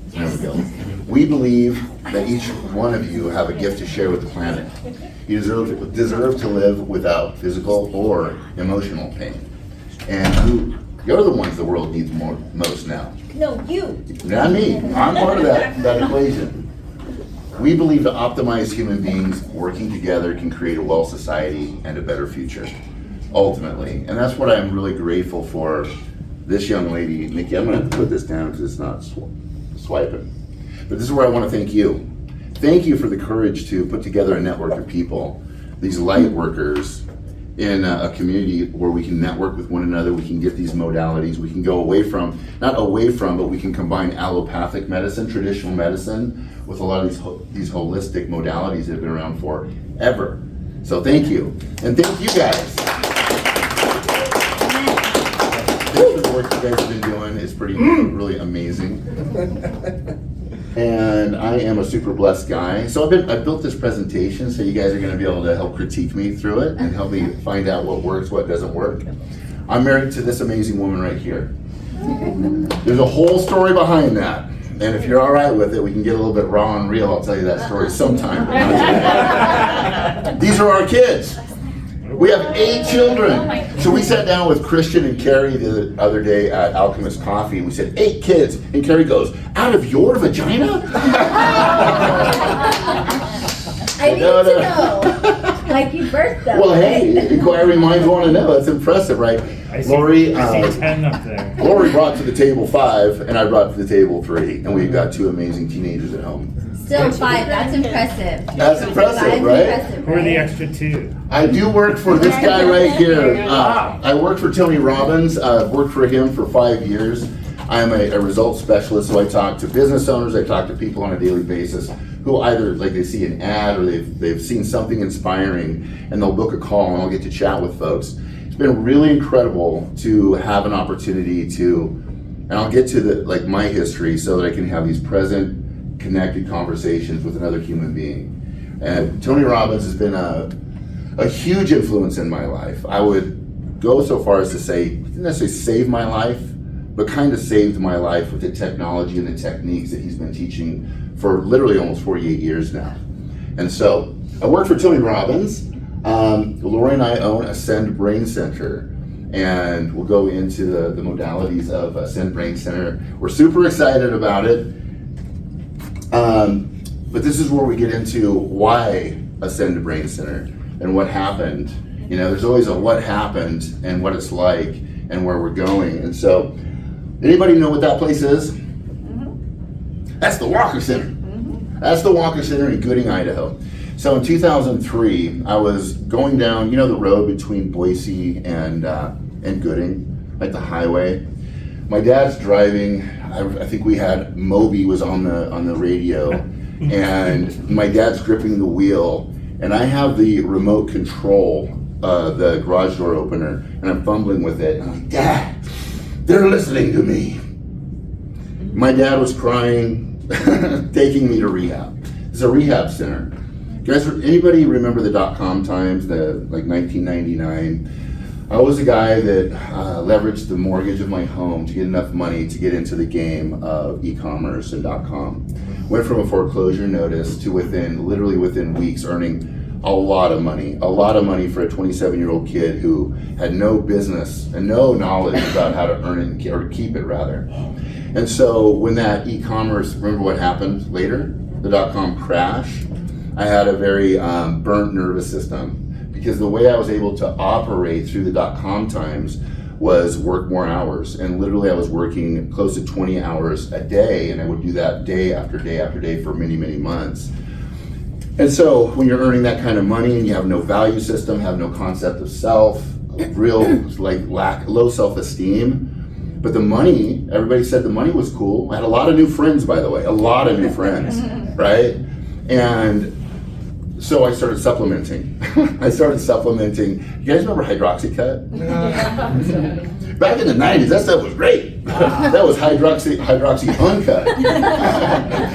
There we go. We believe that each one of you have a gift to share with the planet. You deserve to live without physical or emotional pain. And you're the ones the world needs most now. No, you. Not me. I'm part of that equation. We believe to optimize human beings working together can create a well society and a better future, ultimately. And that's what I'm really grateful for this young lady, Nikki. I'm going to put this down because it's not swiping. But this is where I want to thank you. Thank you for the courage to put together a network of people, these light workers, in a community where we can network with one another, we can get these modalities, we can go not away from, but we can combine allopathic medicine, traditional medicine, with a lot of these holistic modalities that have been around forever. So thank you. And thank you guys. Thanks for the work you guys have been doing. It's really amazing. And I am a super blessed guy. So I built this presentation so you guys are gonna be able to help critique me through it and help me find out what works, what doesn't work. I'm married to this amazing woman right here. There's a whole story behind that. And if you're all right with it, we can get a little bit raw and real. I'll tell you that story sometime. But not today. These are our kids. We have 8 children. So we sat down with Christian and Kerri the other day at Alchemist Coffee, and we said, 8 kids. And Kerri goes, out of your vagina? I need to know. Like you birthed them. Well, hey, inquiring minds want to know. That's impressive, right? I see Lori 10 up there. Lori brought to the table 5, and I brought to the table 3, and we've got 2 amazing teenagers at home. Still 5. That's impressive. That's impressive, right? Impressive, Who are the right? extra 2? I do work for this guy right here. I work for Tony Robbins. I've worked for him for 5 years. I'm a results specialist, so I talk to business owners. I talk to people on a daily basis who either like they see an ad or they've seen something inspiring, and they'll book a call, and I'll get to chat with folks. It's been really incredible to have an opportunity to, and I'll get to my history so that I can have these present, connected conversations with another human being. And Tony Robbins has been a huge influence in my life. I would go so far as to say, he didn't necessarily save my life, but kind of saved my life with the technology and the techniques that he's been teaching for literally almost 48 years now. And so I work for Tony Robbins. Lori and I own Ascend Brain Center, and we'll go into the modalities of Ascend Brain Center. We're super excited about it. But this is where we get into why Ascend Brain Center and what happened. You know, there's always a what happened and what it's like and where we're going. And so, anybody know what that place is? Mm-hmm. That's the Walker Center. Mm-hmm. That's the Walker Center in Gooding, Idaho. So in 2003, I was going down, you know, the road between Boise and Gooding, like the highway. My dad's driving. I think we had Moby was on the radio, and my dad's gripping the wheel, and I have the remote control, the garage door opener, and I'm fumbling with it. And I'm like, Dad, they're listening to me. My dad was crying, taking me to rehab. It's a rehab center. Guys, anybody remember the .com times, like 1999? I was a guy that leveraged the mortgage of my home to get enough money to get into the game of e-commerce and .com. Went from a foreclosure notice to literally within weeks earning a lot of money for a 27-year-old kid who had no business and no knowledge about how to earn it or keep it rather. And so when that e-commerce, remember what happened later? The .com crash. I had a very burnt nervous system because the way I was able to operate through the .com times was work more hours. And literally I was working close to 20 hours a day, and I would do that day after day after day for many, many months. And so when you're earning that kind of money and you have no value system, have no concept of self, low self-esteem, but the money, everybody said the money was cool. I had a lot of new friends, by the way, right? And so I started supplementing. You guys remember Hydroxycut? Back in the 90s, that stuff was great. That was Hydroxy Uncut.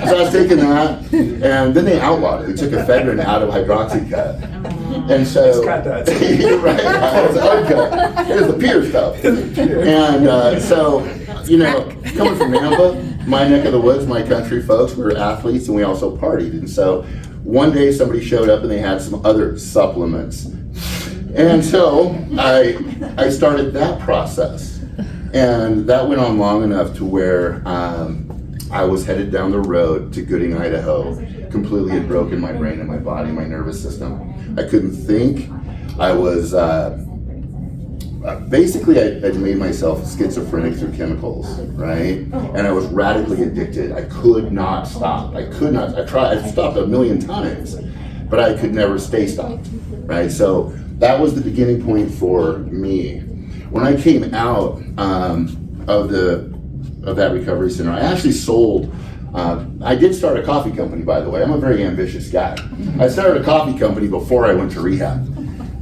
So I was taking that, and then they outlawed it. They took ephedrine out of Hydroxycut. And so, you're right, it's uncut. It was the pure stuff. And so, you know, coming from Nampa, my neck of the woods, my country folks, we were athletes and we also partied. And so one day somebody showed up and they had some other supplements. And so I started that process. And that went on long enough to where I was headed down the road to Gooding, Idaho, completely had broken my brain and my body, my nervous system. I couldn't think. I was, basically I made myself schizophrenic through chemicals, right? And I was radically addicted. I could not stop. I stopped a million times, but I could never stay stopped, right? So that was the beginning point for me. When I came out of that recovery center, I actually sold, I did start a coffee company, by the way. I'm a very ambitious guy. I started a coffee company before I went to rehab.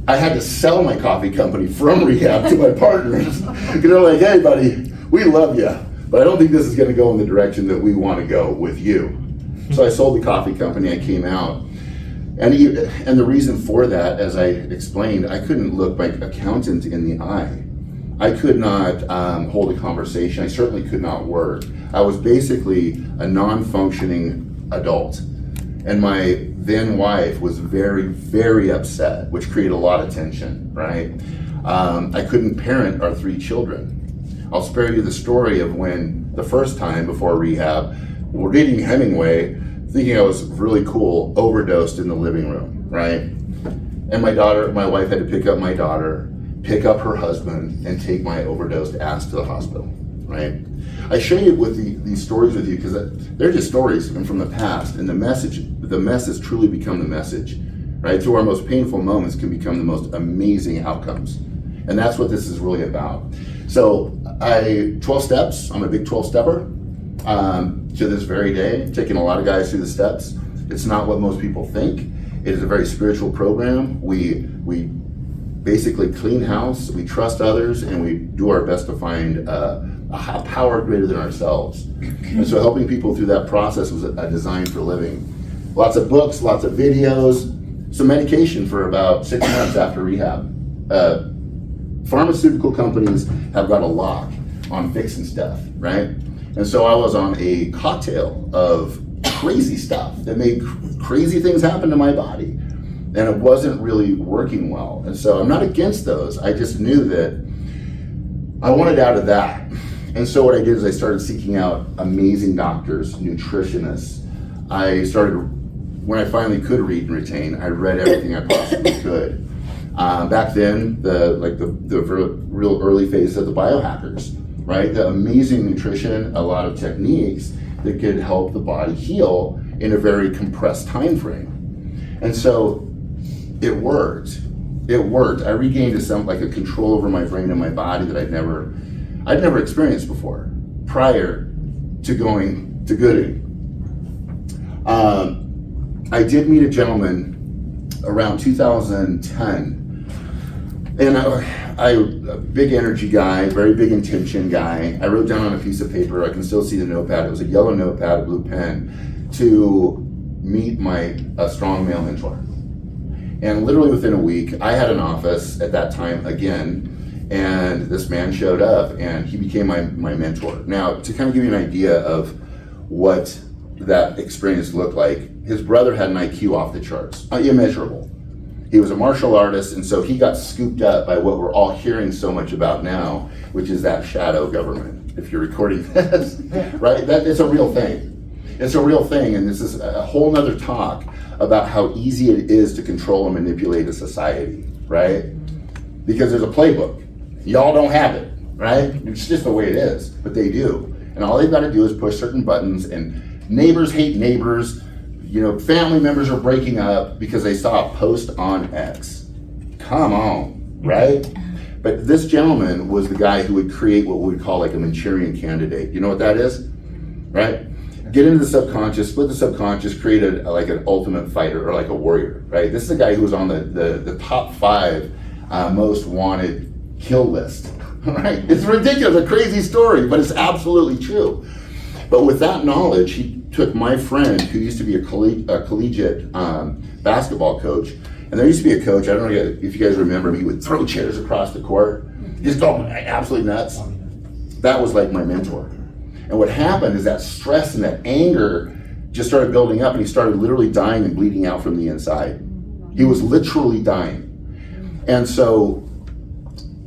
I had to sell my coffee company from rehab to my partners. They're like, hey buddy, we love you, but I don't think this is gonna go in the direction that we wanna go with you. So I sold the coffee company, I came out. And the reason for that, as I explained, I couldn't look my accountant in the eye. I could not hold a conversation. I certainly could not work. I was basically a non-functioning adult. And my then wife was very, very upset, which created a lot of tension, right? I couldn't parent our 3 children. I'll spare you the story of when the first time before rehab, we're reading Hemingway, thinking I was really cool, overdosed in the living room, right? And my wife had to pick up my daughter, pick up her husband, and take my overdosed ass to the hospital, right? I share you with these stories with you because they're just stories from the past, and the message truly become the message, right? Through our most painful moments can become the most amazing outcomes. And that's what this is really about. So 12 steps, I'm a big 12-stepper to this very day, taking a lot of guys through the steps. It's not what most people think. It is a very spiritual program. We basically clean house, we trust others, and we do our best to find a power greater than ourselves. And so helping people through that process was a design for living. Lots of books, lots of videos, some medication for about 6 months after rehab. Pharmaceutical companies have got a lock on fixing stuff, right? And so I was on a cocktail of crazy stuff that made crazy things happen to my body. And it wasn't really working well. And so I'm not against those. I just knew that I wanted out of that. And so what I did is I started seeking out amazing doctors, nutritionists. I started, when I finally could read and retain, I read everything I possibly could. Back then, the real early phase of the biohackers, right? The amazing nutrition, a lot of techniques that could help the body heal in a very compressed time frame. And so it worked. It worked. I regained a control over my brain and my body that I'd never experienced before, prior to going to Gooding. I did meet a gentleman around 2010. And I a big energy guy, very big intention guy. I wrote down on a piece of paper, I can still see the notepad, it was a yellow notepad, a blue pen, to meet a strong male mentor. And literally within a week, I had an office at that time again, and this man showed up and he became my mentor. Now, to kind of give you an idea of what that experience looked like, his brother had an IQ off the charts, immeasurable. He was a martial artist, and so he got scooped up by what we're all hearing so much about now, which is that shadow government. If you're recording this, right? It's a real thing. It's a real thing, and this is a whole nother talk about how easy it is to control and manipulate a society, right? Because there's a playbook. Y'all don't have it, right? It's just the way it is, but they do. And all they've got to do is push certain buttons, and neighbors hate neighbors. You know, family members are breaking up because they saw a post on X. Come on, right? But this gentleman was the guy who would create what we would call like a Manchurian candidate. You know what that is, right? Get into the subconscious, split the subconscious, create like an ultimate fighter or like a warrior, right? This is a guy who was on the top 5 most wanted kill list, right? It's ridiculous, a crazy story, but it's absolutely true. But with that knowledge, he took my friend who used to be a collegiate basketball coach, and there used to be a coach, I don't know if you guys remember him, he would throw chairs across the court, just go absolutely nuts. That was like my mentor. And what happened is that stress and that anger just started building up, and he started literally dying and bleeding out from the inside. He was literally dying. And so,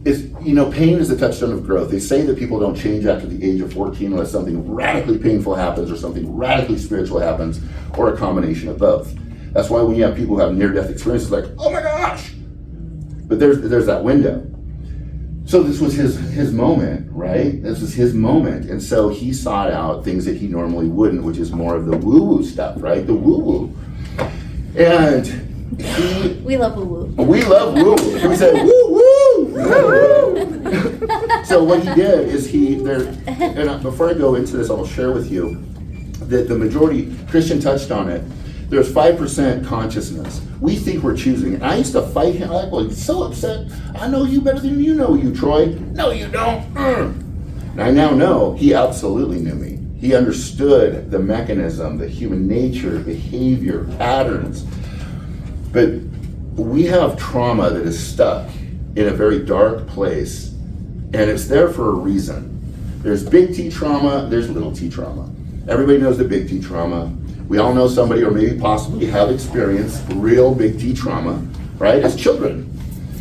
pain is the touchstone of growth. They say that people don't change after the age of 14 unless something radically painful happens or something radically spiritual happens, or a combination of both. That's why when you have people who have near-death experiences, like, oh my gosh! But there's that window. So this was his moment, right? This was his moment. And so he sought out things that he normally wouldn't, which is more of the woo-woo stuff, right? The woo-woo. And we love woo-woo. We love woo-woo. We said woo-woo! So what he did is before I go into this, I'll share with you that the majority, Christian touched on it, there's 5% consciousness. We think we're choosing. And I used to fight him. I was so upset. I know you better than you know you, Troy. No, you don't. And I now know he absolutely knew me. He understood the mechanism, the human nature, behavior, patterns. But we have trauma that is stuck in a very dark place, and it's there for a reason. There's big T trauma, there's little t trauma. Everybody knows the big T trauma. We all know somebody, or maybe possibly have experienced real big T trauma, right, as children.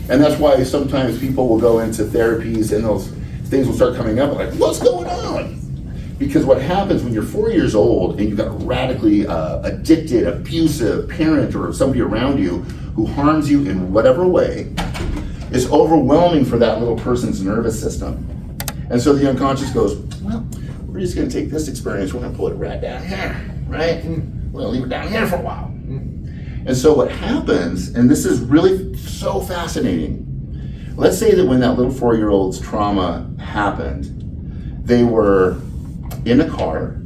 And that's why sometimes people will go into therapies and those things will start coming up like, what's going on? Because what happens when you're 4 years old and you've got a radically addicted, abusive parent or somebody around you who harms you in whatever way, is overwhelming for that little person's nervous system. And so the unconscious goes, well, we're just gonna take this experience, we're gonna pull it right down here, right? We're gonna leave it down here for a while. And so what happens, and this is really so fascinating, let's say that when that little 4-year-old's trauma happened, they were in a car,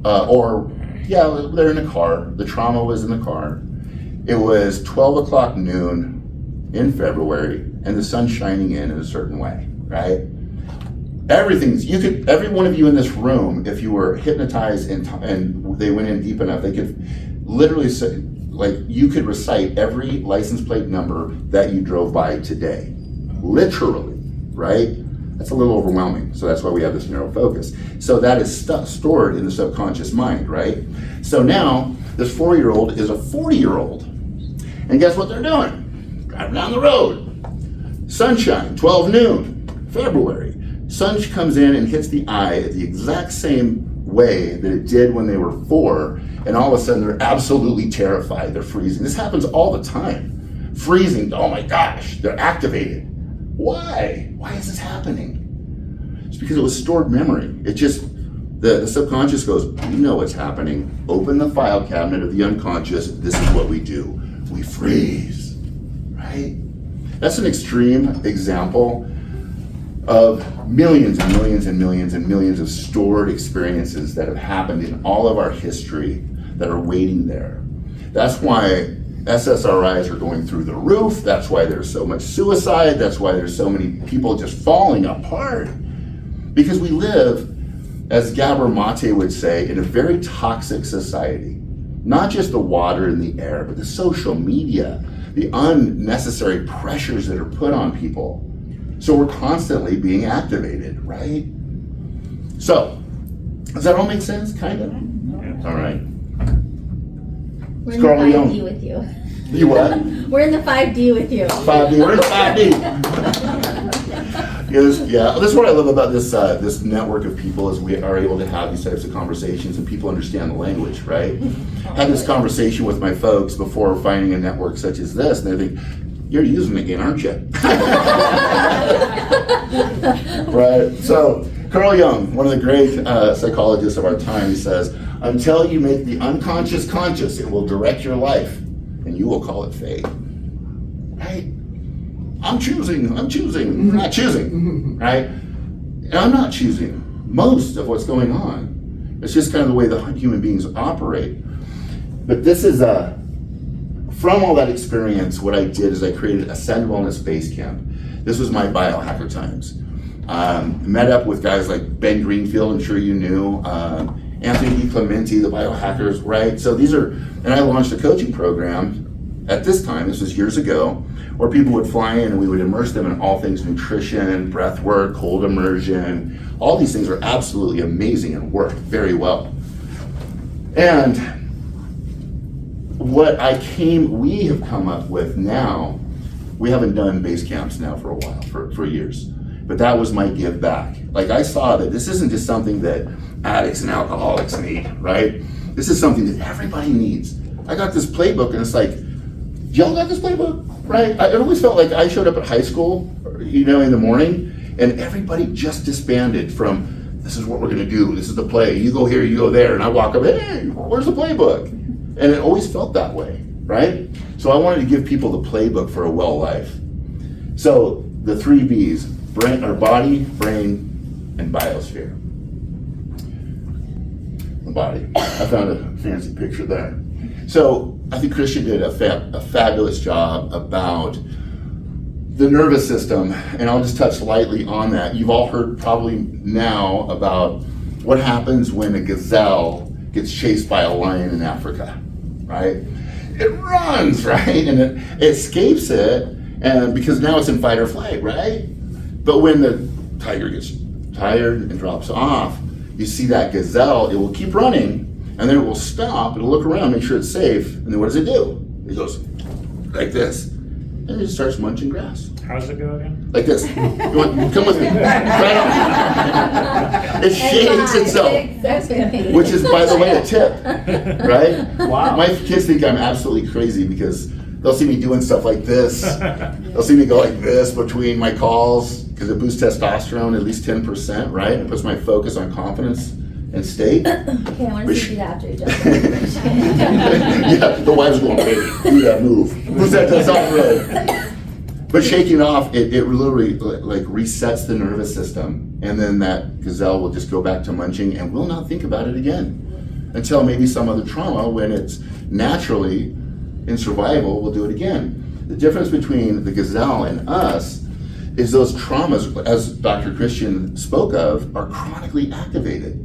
they're in a car, the trauma was in the car. It was 12 o'clock noon in February, and the sun's shining in a certain way, right? Every one of you in this room, if you were hypnotized and they went in deep enough, they could literally say, like, you could recite every license plate number that you drove by today. Literally, right? That's a little overwhelming, so that's why we have this narrow focus. So that is stored in the subconscious mind, right? So now, this 4-year-old is a 40-year-old. And guess what they're doing? Driving down the road. Sunshine, 12 noon, February. Sun comes in and hits the eye the exact same way that it did when they were 4, and all of a sudden they're absolutely terrified, they're freezing. This happens all the time. Freezing, oh my gosh, they're activated. Why? Why is this happening? It's because it was stored memory. It just, the subconscious goes, you know what's happening. Open the file cabinet of the unconscious, this is what we do. We freeze, right? That's an extreme example of millions and millions and millions and millions of stored experiences that have happened in all of our history that are waiting there. That's why SSRIs are going through the roof. That's why there's so much suicide. That's why there's so many people just falling apart. Because we live, as Gabor Mate would say, in a very toxic society. Not just the water and the air, but the social media, the unnecessary pressures that are put on people. So we're constantly being activated, right? So, does that all make sense, kind of? Yeah. All right. We're in the 5D with you. You what? We're in the 5D with you. 5D, we're in 5D. Yeah, this is what I love about this network of people is we are able to have these types of conversations and people understand the language, right? Had this conversation with my folks before finding a network such as this, and they think, you're using it again, aren't you? Right, so Carl Jung, one of the great psychologists of our time, he says, until you make the unconscious conscious, it will direct your life, and you will call it fate. Right? I'm choosing, we're not choosing, right? And I'm not choosing most of what's going on. It's just kind of the way the human beings operate. But this is from all that experience, what I did is I created Ascend Wellness Base Camp. This was my biohacker times. Met up with guys like Ben Greenfield, I'm sure you knew, Anthony DiClemente, the biohackers, right? So and I launched a coaching program at this time, this was years ago, where people would fly in and we would immerse them in all things nutrition, breath work, cold immersion. All these things are absolutely amazing and work very well. And what we have come up with now, we haven't done base camps now for a while, for years, but that was my give back. Like I saw that this isn't just something that addicts and alcoholics need, right? This is something that everybody needs. I got this playbook and it's like, y'all got this playbook, right? I always felt like I showed up at high school, in the morning, and everybody just disbanded from, this is what we're gonna do, this is the play, you go here, you go there, and I walk up, hey, where's the playbook? And it always felt that way, right? So I wanted to give people the playbook for a well life. So the 3 B's, body, brain, and biosphere. The body. I found a fancy picture there. So I think Christian did a fabulous job about the nervous system, and I'll just touch lightly on that. You've all heard probably now about what happens when a gazelle gets chased by a lion in Africa, right? It runs, right? And it escapes it, and because now it's in fight or flight, right? But when the tiger gets tired and drops off, you see that gazelle, it will keep running, And then it will stop, it'll look around, make sure it's safe, and then what does it do? It goes like this, and it just starts munching grass. How does it go again? Like this. Come with me. Right on. It shakes itself, which is, by the way, a tip, right? Wow. My kids think I'm absolutely crazy because they'll see me doing stuff like this. They'll see me go like this between my calls because it boosts testosterone at least 10%, right? It puts my focus on confidence and state. Okay, I want to see you after you jump. Yeah, the wives going, baby, do that move. Who's that testosterone? But shaking off, it literally like resets the nervous system, and then that gazelle will just go back to munching and will not think about it again until maybe some other trauma, when it's naturally in survival, will do it again. The difference between the gazelle and us is those traumas, as Dr. Christian spoke of, are chronically activated.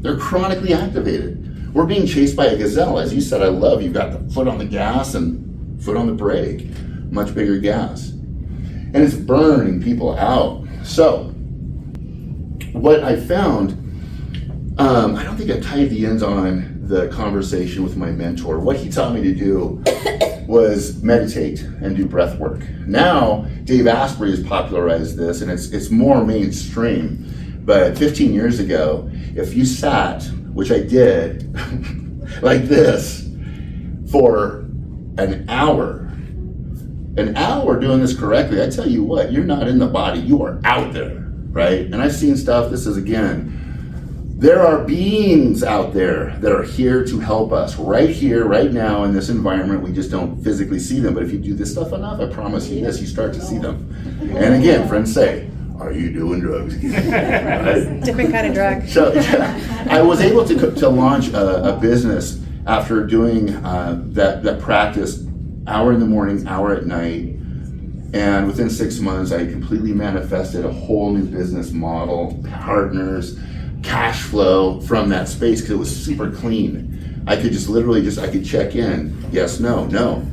They're chronically activated. We're being chased by a gazelle. As you said, I love, you've got the foot on the gas and foot on the brake, much bigger gas. And it's burning people out. So, what I found, I don't think I tied the ends on the conversation with my mentor. What he taught me to do was meditate and do breath work. Now, Dave Asprey has popularized this, and it's more mainstream. But 15 years ago, if you sat, which I did, like this, for an hour doing this correctly, I tell you what, you're not in the body, you are out there, right? And I've seen stuff, this is again, there are beings out there that are here to help us right here, right now in this environment. We just don't physically see them. But if you do this stuff enough, I promise you this, you start to see them. And again, friends say, are you doing drugs again? Right? Different kind of drug. So I was able to launch a business after doing that practice, hour in the morning, hour at night. And within 6 months, I completely manifested a whole new business model, partners, cash flow from that space, because it was super clean. I could just literally I could check in. Yes, no,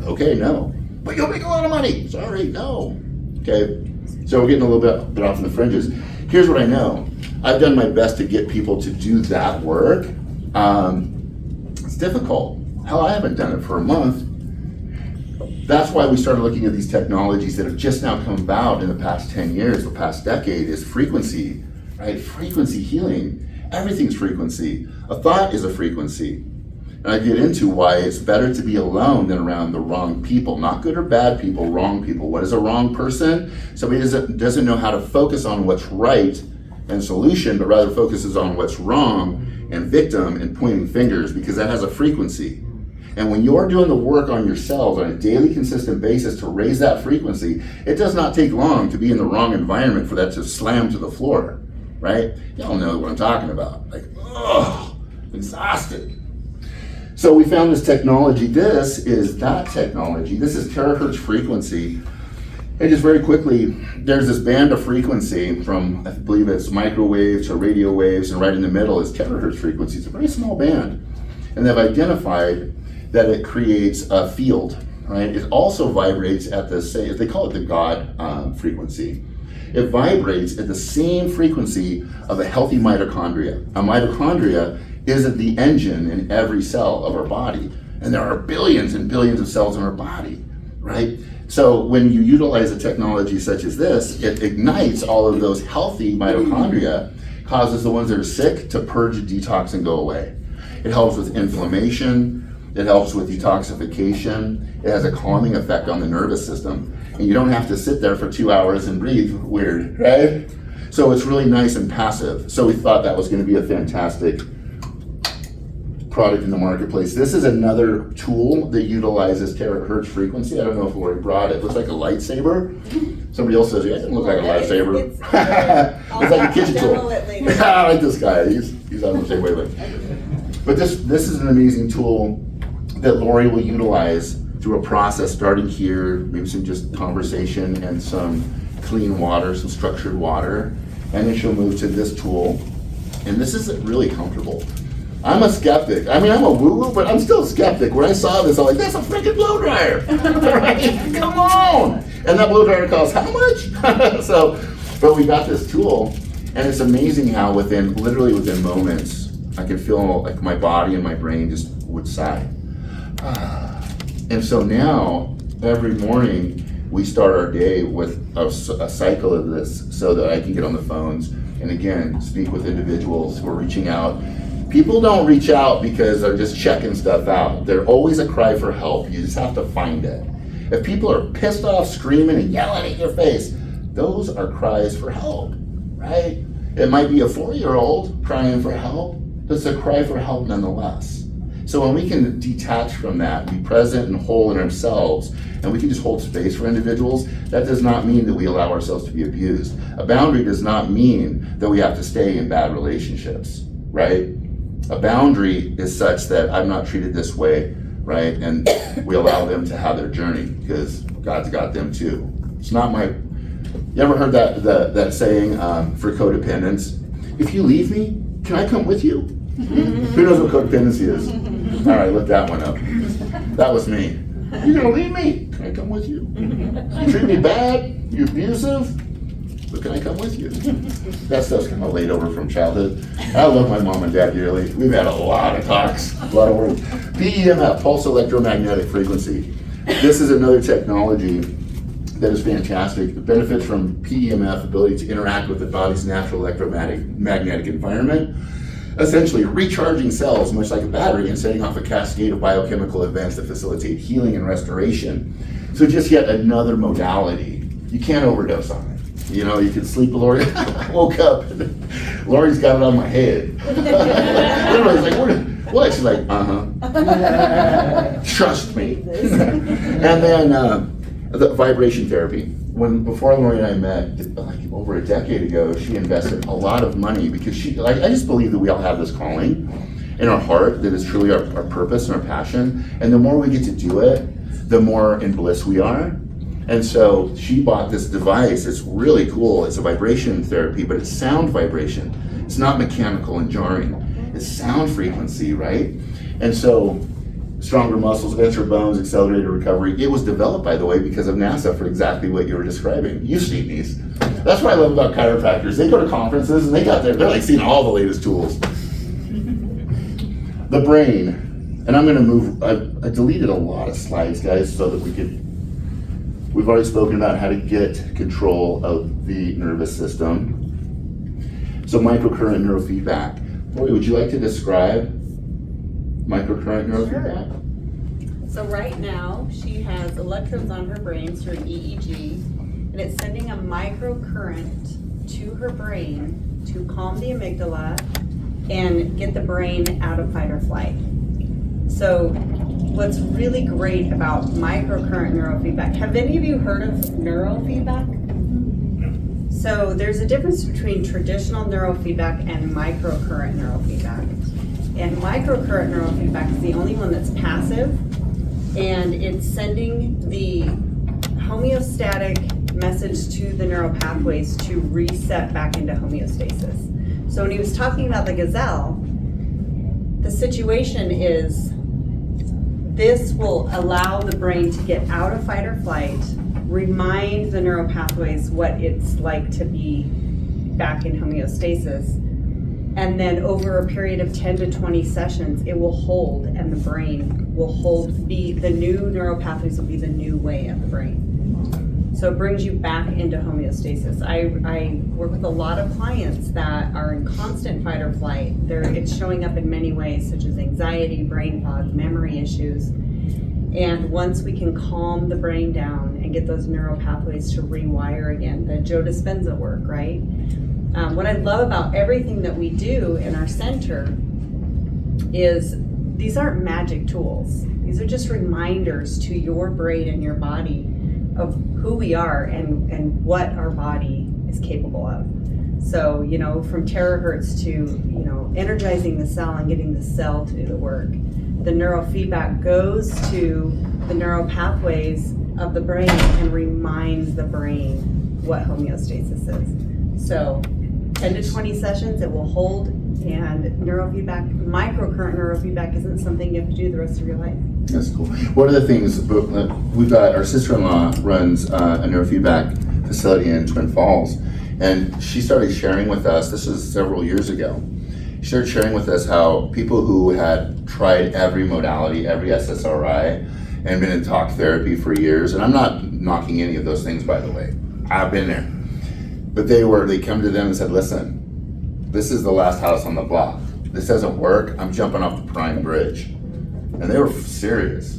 okay, no. But you'll make a lot of money. Sorry, no. Okay, so we're getting a little bit off in the fringes. Here's what I know. I've done my best to get people to do that work. It's difficult. Hell, I haven't done it for a month. That's why we started looking at these technologies that have just now come about in the past 10 years, the past decade, is frequency, right? Frequency healing. Everything's frequency. A thought is a frequency. And I get into why it's better to be alone than around the wrong people. Not good or bad people, wrong people. What is a wrong person? Somebody doesn't know how to focus on what's right and solution, but rather focuses on what's wrong and victim and pointing fingers, because that has a frequency. And when you're doing the work on yourselves on a daily, consistent basis to raise that frequency, it does not take long to be in the wrong environment for that to slam to the floor, right? Y'all know what I'm talking about. Like, oh, exhausted. So we found this technology. This is that technology. This is terahertz frequency. And just very quickly, there's this band of frequency from, I believe it's microwaves to radio waves, and right in the middle is terahertz frequency. It's a very small band. And they've identified that it creates a field, right? It also vibrates at the same, they call it the God frequency. It vibrates at the same frequency of a healthy mitochondria. A mitochondria is the engine in every cell of our body. And there are billions and billions of cells in our body, right? So when you utilize a technology such as this, it ignites all of those healthy mitochondria, causes the ones that are sick to purge, detox, and go away. It helps with inflammation. It helps with detoxification. It has a calming effect on the nervous system. And you don't have to sit there for 2 hours and breathe weird, right? So it's really nice and passive. So we thought that was going to be a fantastic product in the marketplace. This is another tool that utilizes terahertz frequency. I don't know if Lori brought it. It looks like a lightsaber. Somebody else says, yeah, it doesn't look like a lightsaber. It's like a kitchen tool. I like this guy. He's on the same wavelength. But this is an amazing tool that Lori will utilize through a process starting here, maybe some just conversation and some clean water, some structured water. And then she'll move to this tool. And this isn't really comfortable. I'm a skeptic. I mean, I'm a woo-woo, but I'm still a skeptic. When I saw this, I'm like, that's a freaking blow dryer. Right? Come on. And that blow dryer costs how much? But we got this tool, and it's amazing how literally within moments, I could feel like my body and my brain just would sigh. And so now, every morning, we start our day with a cycle of this so that I can get on the phones and again, speak with individuals who are reaching out. People don't reach out because they're just checking stuff out. They're always a cry for help. You just have to find it. If people are pissed off, screaming and yelling at your face, those are cries for help, right? It might be a 4-year-old crying for help, but it's a cry for help nonetheless. So when we can detach from that, be present and whole in ourselves, and we can just hold space for individuals, that does not mean that we allow ourselves to be abused. A boundary does not mean that we have to stay in bad relationships, right? A boundary is such that I'm not treated this way, right? And we allow them to have their journey because God's got them too. It's not my, you ever heard that saying for codependence? If you leave me, can I come with you? Who knows what codependency is? All right, look that one up. That was me. You're gonna leave me? Can I come with you? You treat me bad? You abusive? But can I come with you? That stuff's kind of laid over from childhood. I love my mom and dad dearly. We've had a lot of talks, a lot of words. PEMF, pulse electromagnetic frequency. This is another technology that is fantastic. It benefits from PEMF ability to interact with the body's natural electromagnetic environment, essentially recharging cells much like a battery and setting off a cascade of biochemical events that facilitate healing and restoration. So just yet another modality. You can't overdose on it. You know, you can sleep, Lori. I woke up, and Lori's got it on my head. Everybody's like, what? She's like, trust me. And then the vibration therapy. Before Lori and I met, like over a decade ago, she invested a lot of money because I just believe that we all have this calling in our heart that is truly our purpose and our passion. And the more we get to do it, the more in bliss we are. And so she bought this device. It's really cool. It's a vibration therapy, but it's sound vibration. It's not mechanical and jarring. It's sound frequency, right? And so stronger muscles, better bones, accelerated recovery. It was developed, by the way, because of NASA for exactly what you were describing. You've seen these. That's what I love about chiropractors. They go to conferences and they're like seeing all the latest tools. The brain. And I'm going to move, I deleted a lot of slides, guys, so that we've already spoken about how to get control of the nervous system. So microcurrent neurofeedback. Lori, would you like to describe microcurrent neurofeedback? Sure. So right now, she has electrodes on her brain through an EEG, and it's sending a microcurrent to her brain to calm the amygdala and get the brain out of fight or flight. So what's really great about microcurrent neurofeedback, have any of you heard of neurofeedback? So there's a difference between traditional neurofeedback and microcurrent neurofeedback. And microcurrent neurofeedback is the only one that's passive, and it's sending the homeostatic message to the neural pathways to reset back into homeostasis. So when he was talking about the gazelle, the situation is this will allow the brain to get out of fight or flight, remind the neural pathways what it's like to be back in homeostasis, and then over a period of 10 to 20 sessions, it will hold, and the brain will hold, the new neural pathways will be the new way of the brain. So it brings you back into homeostasis. I work with a lot of clients that are in constant fight or flight. It's showing up in many ways, such as anxiety, brain fog, memory issues. And once we can calm the brain down and get those neural pathways to rewire again, the Joe Dispenza work, right? What I love about everything that we do in our center is these aren't magic tools. These are just reminders to your brain and your body of who we are and what our body is capable of. So, from terahertz to, energizing the cell and getting the cell to do the work. The neurofeedback goes to the neural pathways of the brain and reminds the brain what homeostasis is. So 10 to 20 sessions, it will hold, and neurofeedback, microcurrent neurofeedback isn't something you have to do the rest of your life. That's cool. One of the things, we've got, our sister-in-law runs a neurofeedback facility in Twin Falls, and she started sharing with us, this was several years ago, she started sharing with us how people who had tried every modality, every SSRI, and been in talk therapy for years, and I'm not knocking any of those things, by the way. I've been there. But they come to them and said, listen, this is the last house on the block. This doesn't work. I'm jumping off the Prime Bridge. And they were serious.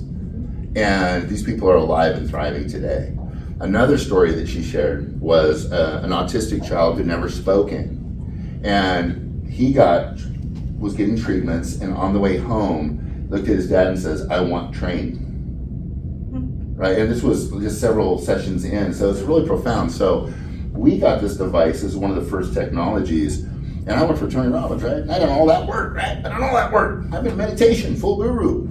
And these people are alive and thriving today. Another story that she shared was an autistic child who'd never spoken. And he was getting treatments, and on the way home, looked at his dad and says, I want trained. Right? And this was just several sessions in, so it's really profound. So we got this device as one of the first technologies, and I went for Tony Robbins, right? I done all that work, right? I done all that work. I've been meditation, full guru.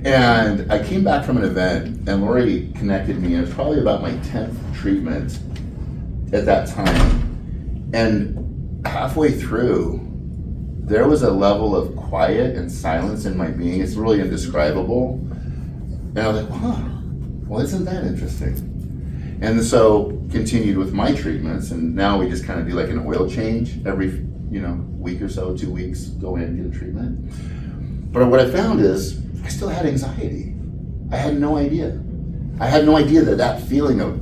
And I came back from an event, and Lori connected me, and it was probably about my 10th treatment at that time. And halfway through, there was a level of quiet and silence in my being. It's really indescribable. And I was like, wow, well, isn't that interesting? And so continued with my treatments, and now we just kind of do like an oil change every week or so, 2 weeks, go in and get a treatment. But what I found is I still had anxiety. I had no idea. I had no idea that feeling of,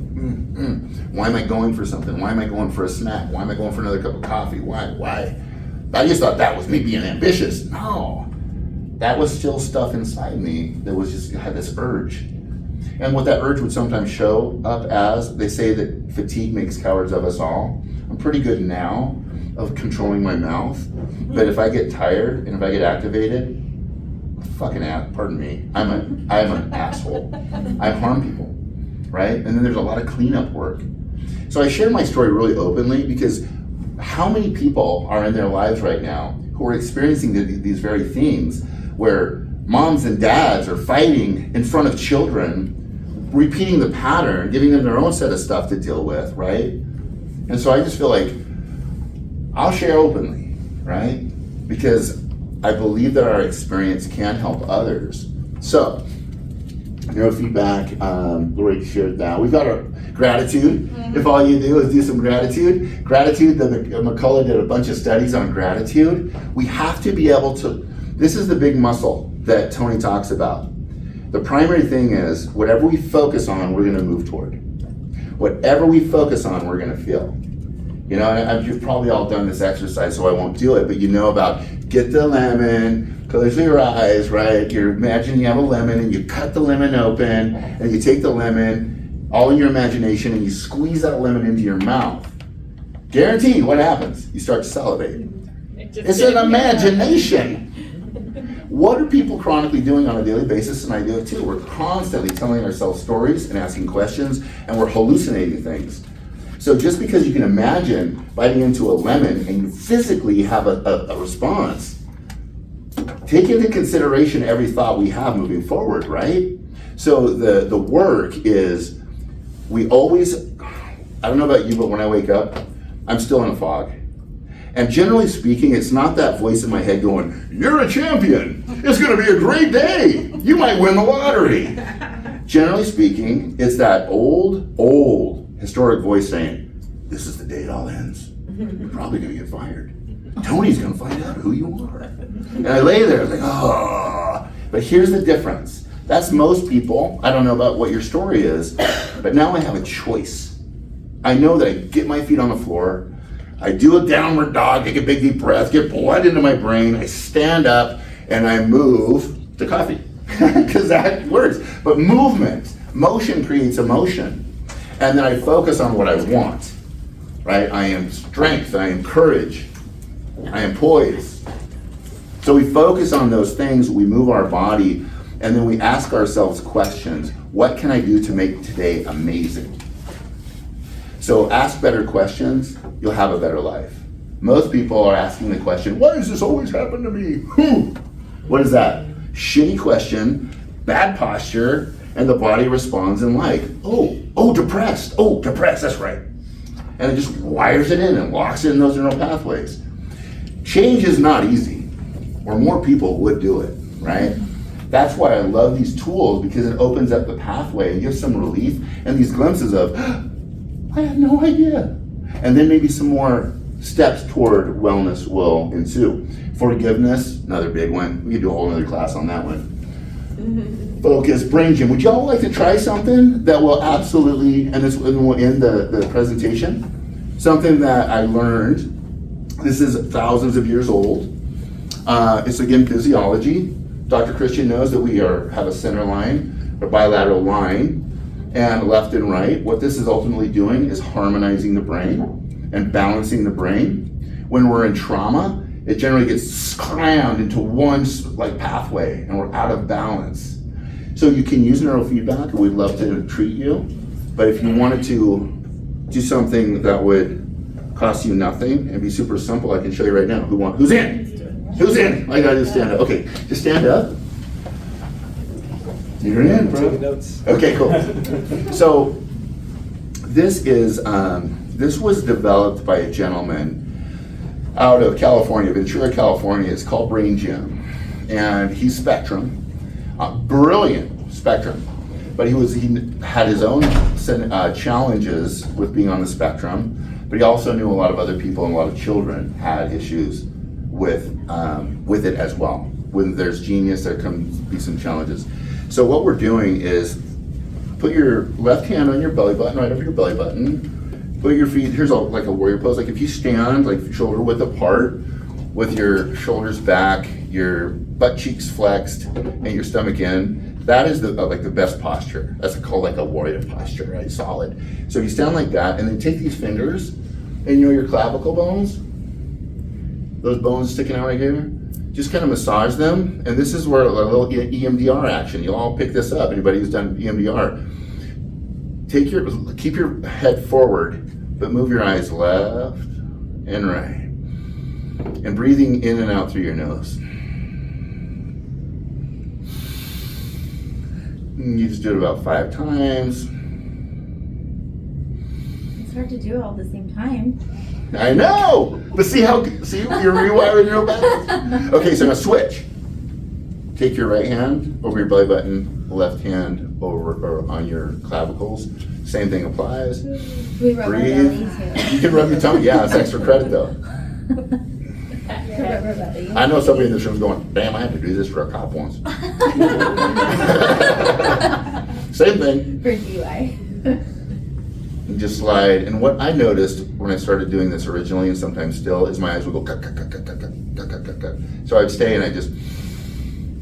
why am I going for something? Why am I going for a snack? Why am I going for another cup of coffee? Why? I just thought that was me being ambitious. No, that was still stuff inside me that was just had this urge. And what that urge would sometimes show up as, they say that fatigue makes cowards of us all. I'm pretty good now of controlling my mouth, but if I get tired and if I get activated, pardon me, I'm an asshole. I harm people, right? And then there's a lot of cleanup work. So I share my story really openly because how many people are in their lives right now who are experiencing these very things where moms and dads are fighting in front of children, repeating the pattern, giving them their own set of stuff to deal with, right? And so I just feel like I'll share openly, right? Because I believe that our experience can help others. So, neurofeedback, Lori shared that. We've got our gratitude. If all you do is do some gratitude. Gratitude, McCullough did a bunch of studies on gratitude. We have to be able to, this is the big muscle that Tony talks about. The primary thing is, whatever we focus on, we're gonna move toward. Whatever we focus on, we're gonna feel. And you've probably all done this exercise, so I won't do it, but about get the lemon, close your eyes, right? You imagine you have a lemon and you cut the lemon open and you take the lemon, all in your imagination, and you squeeze that lemon into your mouth. Guaranteed, what happens? You start to salivate. It's an imagination. What are people chronically doing on a daily basis? And I do it too. We're constantly telling ourselves stories and asking questions, and we're hallucinating things. So just because you can imagine biting into a lemon and you physically have a response, take into consideration every thought we have moving forward, right? So the work is, we always, I don't know about you, but when I wake up, I'm still in a fog. And generally speaking, it's not that voice in my head going, you're a champion, it's gonna be a great day, you might win the lottery. Generally speaking, it's that old historic voice saying, this is the day it all ends. You're probably gonna get fired. Tony's gonna find out who you are. And I lay there like, oh. But here's the difference. That's most people. I don't know about what your story is, but now I have a choice. I know that I get my feet on the floor, I do a downward dog, take a big deep breath, get blood into my brain, I stand up, and I move to coffee, because that works. But motion creates emotion. And then I focus on what I want, right? I am strength, I am courage, I am poise. So we focus on those things, we move our body, and then we ask ourselves questions. What can I do to make today amazing? So ask better questions, you'll have a better life. Most people are asking the question, why does this always happen to me? What is that? Shitty question, bad posture, and the body responds in like, depressed, that's right. And it just wires it in and locks it in those neural pathways. Change is not easy, or more people would do it, right? That's why I love these tools, because it opens up the pathway and gives some relief and these glimpses of, I had no idea. And then maybe some more steps toward wellness will ensue. Forgiveness, another big one. We could do a whole other class on that one. Focus, brain gym. Would y'all like to try something that will absolutely, and this will end the presentation, something that I learned, this is thousands of years old. It's again physiology. Dr. Christian knows that we have a center line, a bilateral line, and left and right. What this is ultimately doing is harmonizing the brain and balancing the brain. When we're in trauma, it generally gets crammed into one like pathway and we're out of balance. So you can use neurofeedback, and we'd love to treat you. But if you wanted to do something that would cost you nothing and be super simple, I can show you right now. Who's in? Who's in? I gotta just stand up. Okay, just stand up. You're in, bro. Taking notes. Okay, cool. So this was developed by a gentleman out of California, Ventura, California. It's called Brain Gym, and he's Spectrum, brilliant Spectrum. But he had his own challenges with being on the spectrum. But he also knew a lot of other people and a lot of children had issues with it as well. When there's genius, there can be some challenges. So what we're doing is put your left hand on your belly button, right over your belly button. Put your feet, here's like a warrior pose. Like if you stand like shoulder width apart with your shoulders back, your butt cheeks flexed, and your stomach in, that is the best posture. That's called like a warrior posture, right? Solid. So if you stand like that, and then take these fingers, and your clavicle bones, those bones sticking out right here, just kind of massage them. And this is where a little EMDR action. You'll all pick this up, anybody who's done EMDR. Keep your head forward, but move your eyes left and right. And breathing in and out through your nose. You just do it about 5 times. It's hard to do it all at the same time. I know! But see you're rewiring your balance. Okay, so now switch. Take your right hand over your belly button, left hand over or on your clavicles. Same thing applies. We rub our Breathe. belly too. You can rub your tummy. Yeah, it's extra credit though. Rub our belly. I know somebody in this room going, damn, I had to do this for a cop once. Same thing. For DUI. And just slide. And what I noticed when I started doing this originally, and sometimes still, is my eyes would go cut, cut, cut, cut, cut, cut, cut, cut, cut, cut. So I'd stay and I just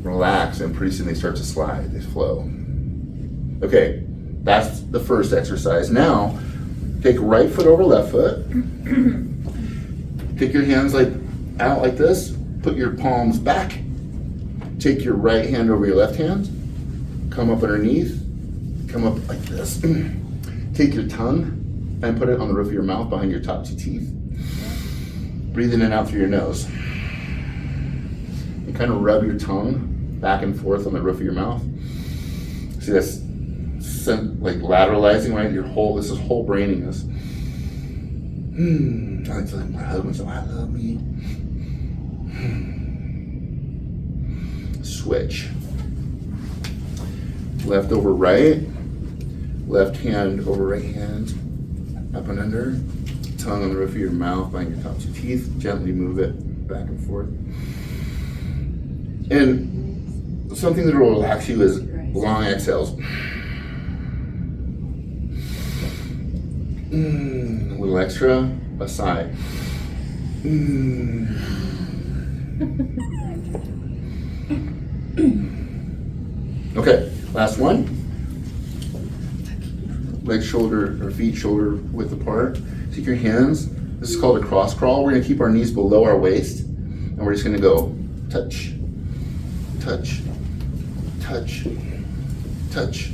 relax, and pretty soon they start to slide, they flow. Okay, that's the first exercise. Now, take right foot over left foot. Take your hands like out like this. Put your palms back. Take your right hand over your left hand. Come up underneath. Come up like this. Take your tongue and put it on the roof of your mouth behind your top 2 teeth. Breathe in and out through your nose. And kind of rub your tongue back and forth on the roof of your mouth. See, that's like lateralizing, right? This is whole braining this. I like to let my husband say, I love me. Switch. Left over right. Left hand over right hand. Up and under. Tongue on the roof of your mouth, behind your top 2 teeth. Gently move it back and forth. And something that will relax you is long exhales. A little extra, a sigh. Okay, last one. Leg, shoulder, or feet, shoulder width apart. Take your hands. This is called a cross crawl. We're gonna keep our knees below our waist, and we're just gonna go touch, touch, touch, touch,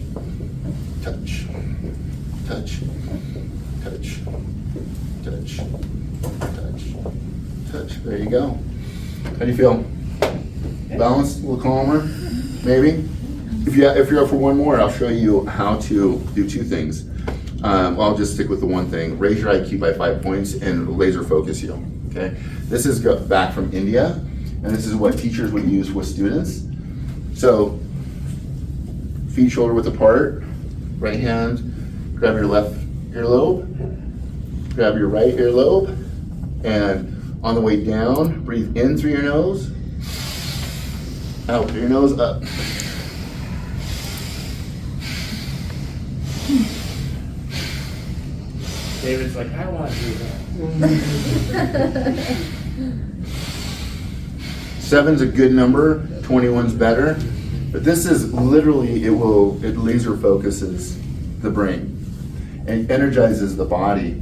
touch, touch, touch, touch, touch, touch. There you go. How do you feel? Balanced, a little calmer, maybe? If you're up for one more, I'll show you how to do 2 things. I'll just stick with the one thing. Raise your IQ by 5 points and laser focus you, okay? This is back from India, and this is what teachers would use with students. So, feet shoulder width apart, right hand, grab your left earlobe, grab your right earlobe, And on the way down, breathe in through your nose, out through your nose, up. David's like, I want to do that. 7's a good number, 21's better. But this is literally, it laser focuses the brain and energizes the body.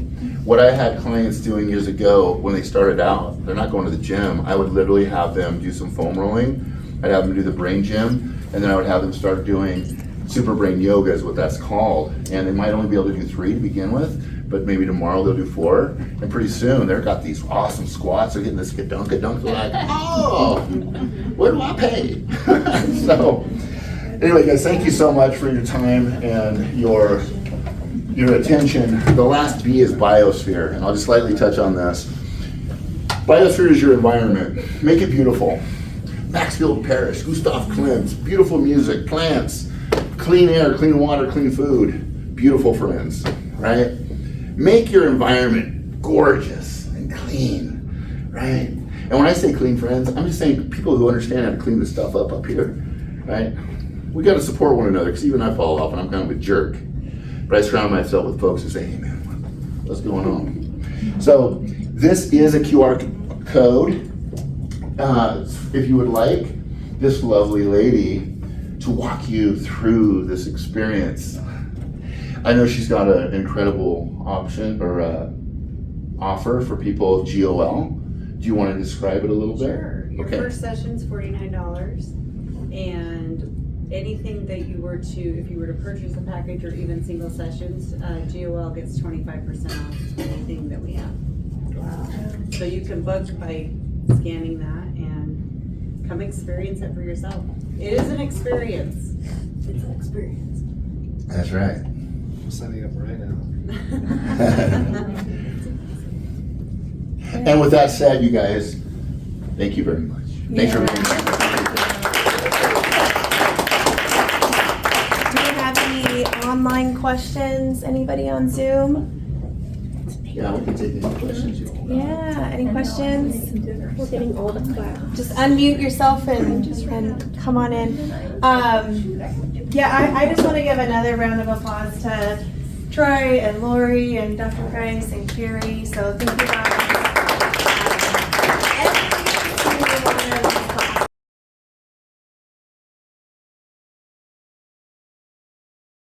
What I had clients doing years ago when they started out, they're not going to the gym, I would literally have them do some foam rolling. I'd have them do the brain gym, and then I would have them start doing super brain yoga is what that's called. And they might only be able to do 3 to begin with, but maybe tomorrow they'll do 4. And pretty soon they've got these awesome squats. They're getting this gadunk-a-dunk. They're like, oh, what do I pay? So anyway, guys, thank you so much for your time and your attention. The last B is biosphere, and I'll just slightly touch on this. Biosphere is your environment. Make it beautiful. Maxfield Parrish, Gustav Klimt, beautiful music, plants, clean air, clean water, clean food, beautiful friends, right? Make your environment gorgeous and clean, right? And when I say clean friends, I'm just saying people who understand how to clean this stuff up here, right? We got to support one another, because even I fall off and I'm kind of a jerk. But I surround myself with folks who say, hey man, what's going on? So this is a QR code. If you would like this lovely lady to walk you through this experience. I know she's got an incredible option or offer for people of GOL. Do you want to describe it a little bit? Sure. Your first session's $49, and anything that you were to, if you were to purchase a package or even single sessions, GOL gets 25% off anything that we have. Wow. So you can book by scanning that and come experience it for yourself. It is an experience. It's an experience. That's right. I'm signing up right now. And with that said, you guys, thank you very much. Thanks for being here. Do you have any online questions? Anybody on Zoom? Yeah, we can take any questions you want. Yeah, any questions? We're getting old at class. Just unmute yourself and come on in. Yeah, I just want to give another round of applause to Troy and Lori and Dr. Price and Kerri. So thank you guys.